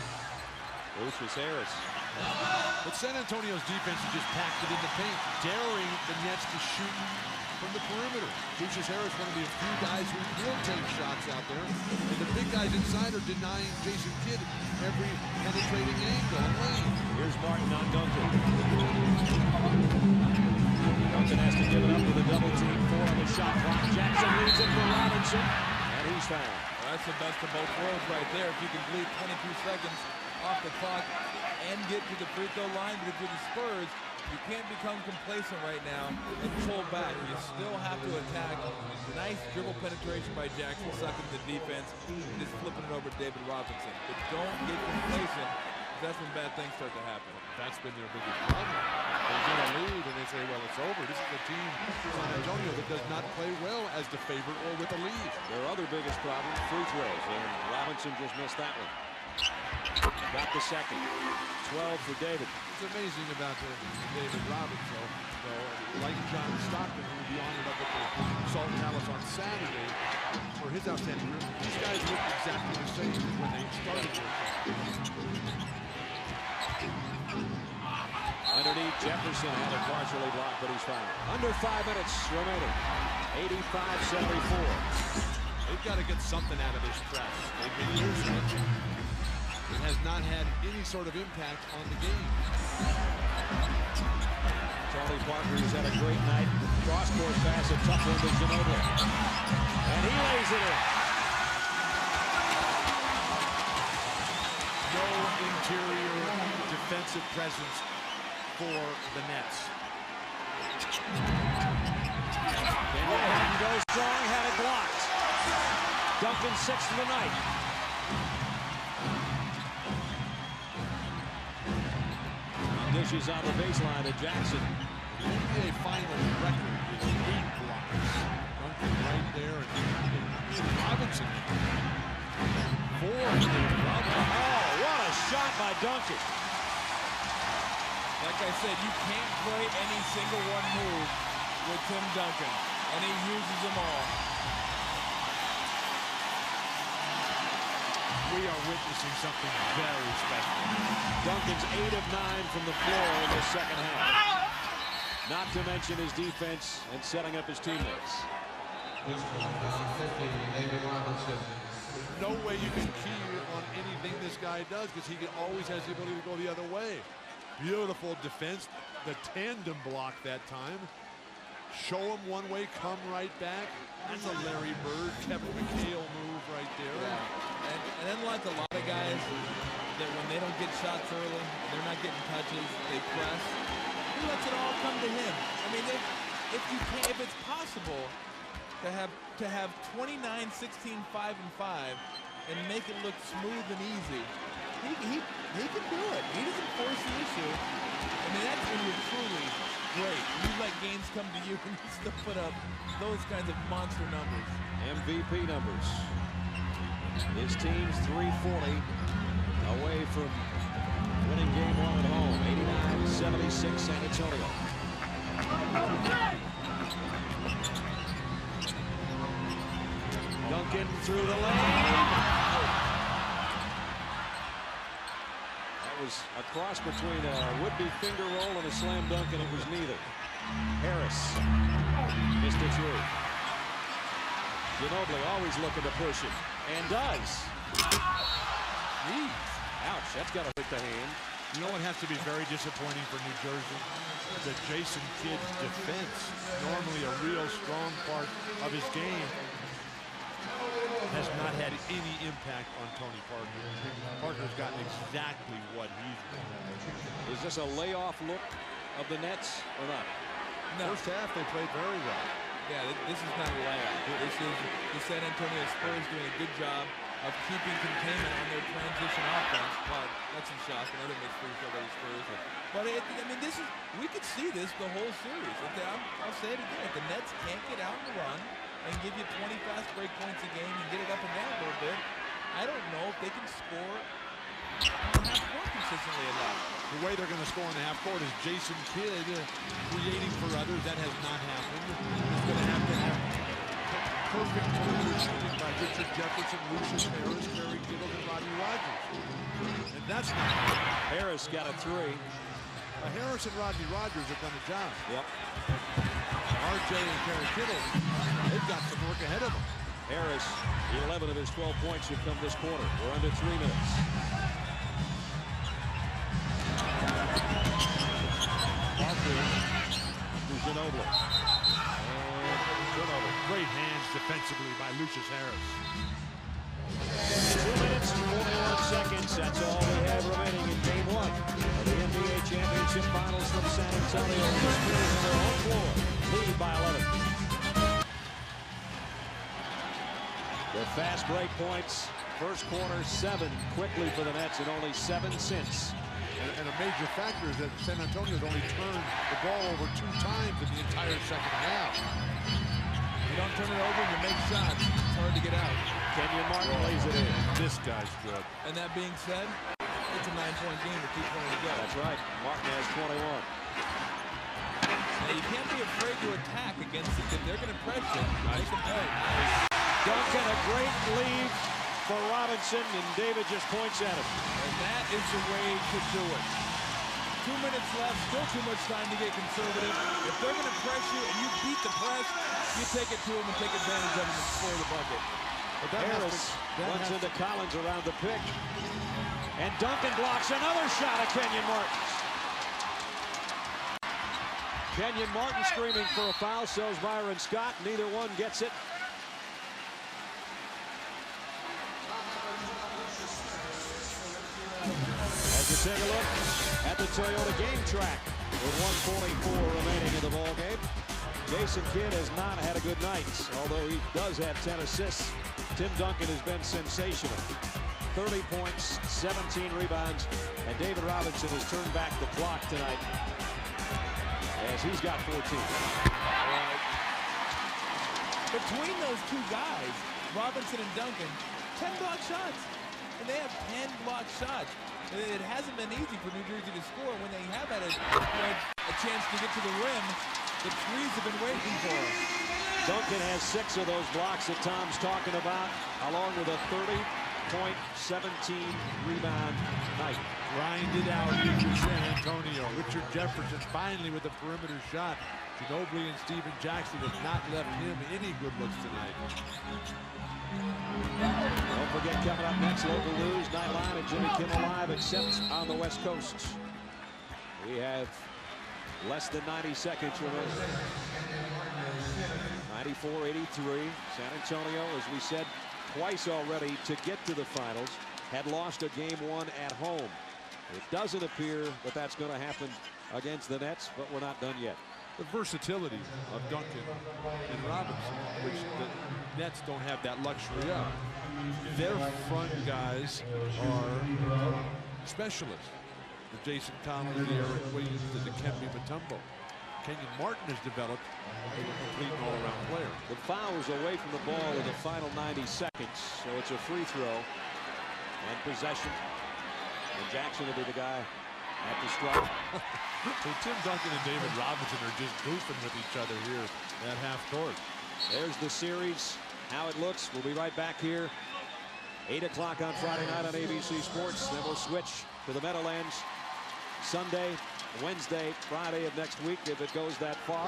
Lucius Harris. But San Antonio's defense is just packed it in the paint, daring the Nets to shoot from the perimeter. Lucius Harris, one of the few guys who will take shots out there. And the big guys inside are denying Jason Kidd every penetrating angle and lane. Here's Martin on Duncan. Duncan has to give it up with a double team. 4 on the shot clock. Jackson leads it for Robinson, and he's fouled. Well, that's the best of both worlds right there. If you can bleed 22 seconds off the clock and get to the free throw line, but if you're the Spurs, you can't become complacent right now and pull back. You still have to attack. Nice dribble penetration by Jackson, sucking the defense, and just flipping it over to David Robinson. But don't get complacent, because that's when bad things start to happen. That's been their biggest problem. They're in a lead and they say, well, it's over. This is a team, San Antonio, that does not play well as the favorite or with a lead. Their other biggest problem, free throws, and Robinson just missed that one. Got the second. 12 for David. It's amazing about David Robinson, though, like John Stockton, who will be honored up at the Salt Palace on Saturday for his outstanding career. These guys look exactly the same as when they started their career. Underneath, Jefferson had it partially blocked, but he's fouled. Under 5 minutes remaining. 85-74. They've got to get something out of this press. They've been using it. It has not had any sort of impact on the game. Tony Parker's had a great night. Cross-court pass, a tough one to Ginobili. And he lays it in. No interior defensive presence for the Nets. Kenyon Martin goes strong, had it blocked. Duncan 6th of the night. Dishes on the baseline to Jackson. NBA Finals record is 8 blocks. Duncan right there, and Robinson 4. Oh, what a shot by Duncan. Like I said, you can't play any single one move with Tim Duncan, and he uses them all. We are witnessing something very special. Duncan's 8 of 9 from the floor in the second half. Not to mention his defense and setting up his teammates. No way you can key on anything this guy does because he always has the ability to go the other way. Beautiful defense. The tandem block that time. Show him one way, come right back. That's a Larry Bird, Kevin McHale move right there. Yeah. And unlike a lot of guys that when they don't get shots early, they're not getting touches, they press. He lets it all come to him. I mean, if it's possible to have 29, 16, 5, and 5 and make it look smooth and easy, he can do it. He doesn't force the issue. I mean, that's when you're truly great. You let games come to you and you still put up those kinds of monster numbers. MVP numbers. His team's 340 away from winning game 1 at home. 89-76 San Antonio. Duncan through the lane. That was a cross between a would-be finger roll and a slam dunk, and it was neither. Harris missed it through. Ginobili always looking to push it, and does. Jeez. Ouch, that's got to hit the hand. You know what has to be very disappointing for New Jersey? The Jason Kidd's defense, normally a real strong part of his game, has not had any impact on Tony Parker. Parker's gotten exactly what he's wanted. Is this a layoff look of the Nets or not? No. First half, they played very well. Yeah, this is not a layoff. This is the San Antonio Spurs doing a good job of keeping containment on their transition offense. Well, that's a shock. Another missed free throw by the Spurs. But I mean, we could see this the whole series. I'll say it again. If the Nets can't get out and run and give you 20 fast break points a game and get it up and down a little bit, I don't know if they can score on the half court consistently enough. The way they're going to score on the half court is Jason Kidd creating for others. That has not happened. He's going to have perfect perimeter shooting by Richard Jefferson, Lucius Harris, Kerry Kittles, and Rodney Rogers. And that's not happening. Harris got a 3. Harris and Rodney Rogers have done the job. Yep. RJ and Kerry Kittles, they've got some work ahead of them. Harris, 11 of his 12 points have come this quarter. We're under 3 minutes. Parker to Ginobili. Great hands defensively by Lucius Harris. 2 minutes and 41 seconds. That's all we have remaining in game 1 of the NBA Championship Finals from San Antonio. The Spurs on their home floor lead by 11. The fast break points. First quarter 7 quickly for the Nets and only 7 since. And a major factor is that San Antonio's only turned the ball over 2 times in the entire second half. You don't turn it over, you make shots. It's hard to get out. Kenyon Martin lays it in. This guy's good. And that being said, it's a 9-point game with 2:20 to go. That's right. Martin has 21. Now, you can't be afraid to attack against it. If they're going to press you, they can play. Duncan, a great lead for Robinson, and David just points at him. And that is the way to do it. 2 minutes left, still too much time to get conservative. If they're going to press you and you beat the press, you take it to them and take advantage of them and score the bucket. Harris runs into Collins around the pick. And Duncan blocks another shot at Kenyon Martin. Kenyon Martin screaming for a foul, so is Byron Scott. Neither one gets it. As you take a look at the Toyota game track with 1:44 remaining in the ball game. Jason Kidd has not had a good night, although he does have 10 assists. Tim Duncan has been sensational. 30 points, 17 rebounds, and David Robinson has turned back the clock tonight as he's got 14. Between those two guys, Robinson and Duncan, 10 block shots. And they have 10 block shots. It hasn't been easy for New Jersey to score. When they have had a chance to get to the rim, the threes have been waiting for them. Duncan has 6 of those blocks that Tom's talking about, along with a 30 point, 17-rebound night. Grind it out here for San Antonio. Richard Jefferson finally with a perimeter shot. Ginobili and Steven Jackson have not left him any good looks tonight. Don't forget, coming up next, local news, Nightline and Jimmy Kimmel Live, except on the West Coast. We have less than 90 seconds remaining. 94-83. San Antonio, as we said twice already to get to the finals, had lost a game 1 at home. It doesn't appear that that's going to happen against the Nets, but we're not done yet. The versatility of Duncan and Robinson, which the Nets don't have that luxury of. Their front guys are specialists. The Jason Conley, the Eric Williams, the Dikembe Mutombo. Kenyon Martin has developed into a complete all-around player. The foul was away from the ball in the final 90 seconds, so it's a free throw and possession. And Jackson will be the guy at the strike. So Tim Duncan and David Robinson are just goofing with each other here at half court. There's the series, how it looks. We'll be right back here. 8 o'clock on Friday night on ABC Sports. Then we'll switch to the Meadowlands Sunday, Wednesday, Friday of next week if it goes that far.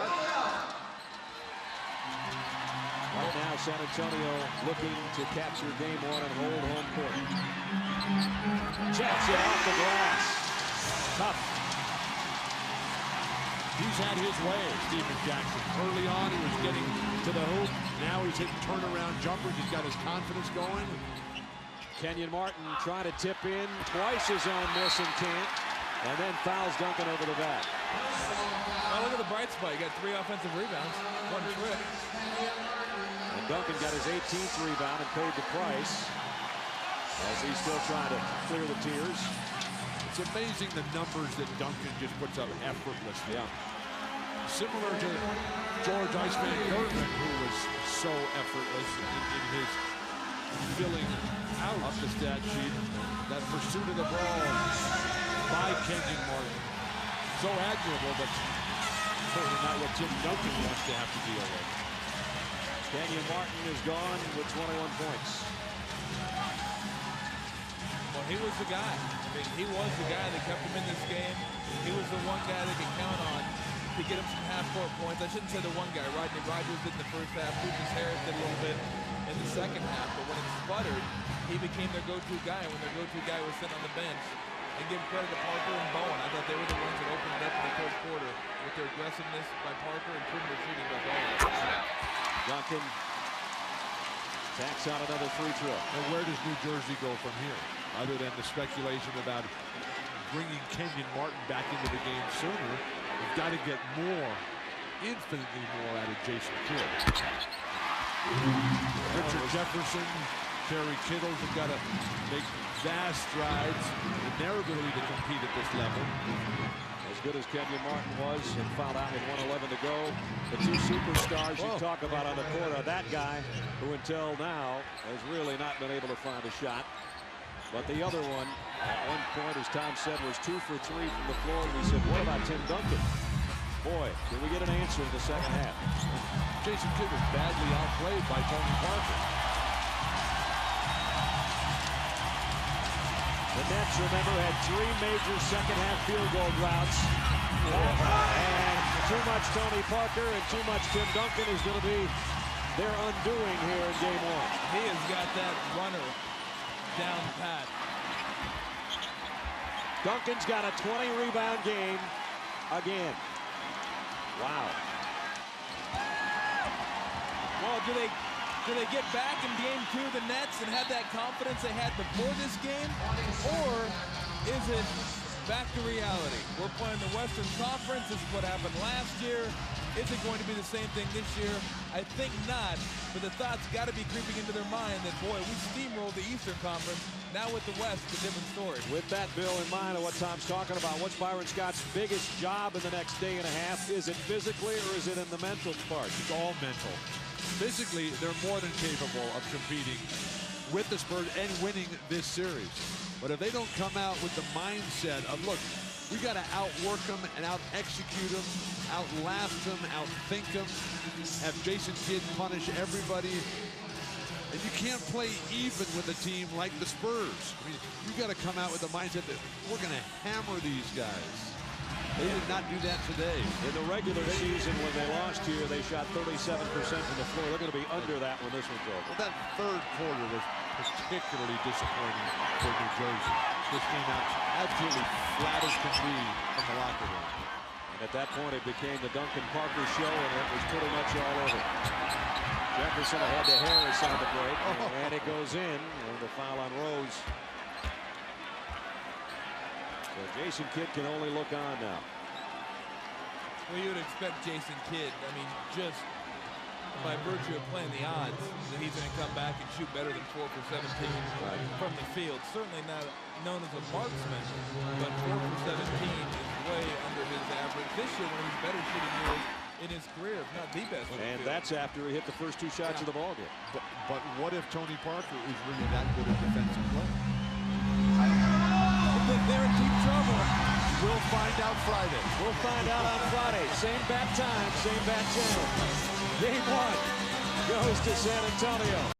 Right now, San Antonio looking to capture game 1 and hold home court. Jackson off the glass. Tough. He's had his way, Steven Jackson. Early on, he was getting to the hoop. Now he's hitting turnaround jumpers. He's got his confidence going. Kenyon Martin trying to tip in. Twice his own miss and can't. And then fouls Duncan over the back. Oh, look at the bright spot. He got 3 offensive rebounds. 1 trip. And Duncan got his 18th rebound and paid the price as he's still trying to clear the tears. It's amazing the numbers that Duncan just puts up effortlessly. Yeah. Similar to George Iceman Kerr, who was so effortless in his filling out of the stat sheet. That pursuit of the ball by Kenyon Martin. So admirable, but certainly not what Tim Duncan wants to have to deal with. Kenyon Martin is gone with 21 points. Well, he was the guy. I mean, he was the guy that kept him in this game. He was the one guy they could count on to get him some half-court points. I shouldn't say the one guy. Rodney Rogers did in the first half. Lucas Harris did a little bit in the second half. But when it sputtered, he became their go-to guy. When their go-to guy was sitting on the bench. And give credit to Parker and Bowen. I thought they were the ones that opened it up in the third quarter with their aggressiveness by Parker and perimeter shooting by Bowen. Duncan tacks on another free throw. And where does New Jersey go from here? Other than the speculation about bringing Kenyon Martin back into the game sooner, we've got to get more, infinitely more out of Jason Kidd. Richard Jefferson, Terry Kittles have got to make vast strides in their ability to compete at this level. As good as Kenyon Martin was and fouled out with 1:11 to go. The 2 superstars you talk about on the court are that guy who until now has really not been able to find a shot. But the other one, at one point, as Tom said, was 2 for 3 from the floor. We said, what about Tim Duncan? Boy, did we get an answer in the second half. Jason Kidd was badly outplayed by Tony Parker. The Nets, remember, had 3 major second-half field goal droughts. And too much Tony Parker and too much Tim Duncan is going to be their undoing here in game 1. He has got that runner down pat. Duncan's got a 20-rebound game again. Wow. Well, do they get back in game 2 of the Nets and have that confidence they had before this game? Or is it back to reality? We're playing the Western Conference. This is what happened last year. Is it going to be the same thing this year? I think not, but the thought's got to be creeping into their mind that, boy, we steamrolled the Eastern Conference. Now with the West, it's a different story. With that, Bill, in mind of what Tom's talking about, what's Byron Scott's biggest job in the next day and a half? Is it physically or is it in the mental part? It's all mental. Physically, they're more than capable of competing with the Spurs and winning this series. But if they don't come out with the mindset of, look, we got to outwork them and out-execute them, outlast them, outthink them, have Jason Kidd punish everybody And you can't play even with a team like the Spurs. I mean, you got to come out with the mindset that we're going to hammer these guys. They did not do that today. In the regular season, when they lost here, they shot 37% from the floor. They're going to be under that when this one's over. Well, that third quarter was particularly disappointing for New Jersey. This came out absolutely flat as can be from the locker room. And at that point, it became the Duncan Parker show, and it was pretty much all over. Jefferson ahead to Harris on the break, and it goes in, and the foul on Rose. So Jason Kidd can only look on now. Well, you would expect Jason Kidd, I mean, just by virtue of playing the odds, that he's going to come back and shoot better than 4 for 17 from the field. Certainly not known as a marksman, but 4 for 17 is way under his average. This year, one of his better shooting years in his career, if not the best. And that's after he hit the first 2 shots of the ballgame. But what if Tony Parker is really that good a defensive player? They're in deep trouble. We'll find out Friday. We'll find out on Friday. Same bat time, same bat channel. Game 1 goes to San Antonio.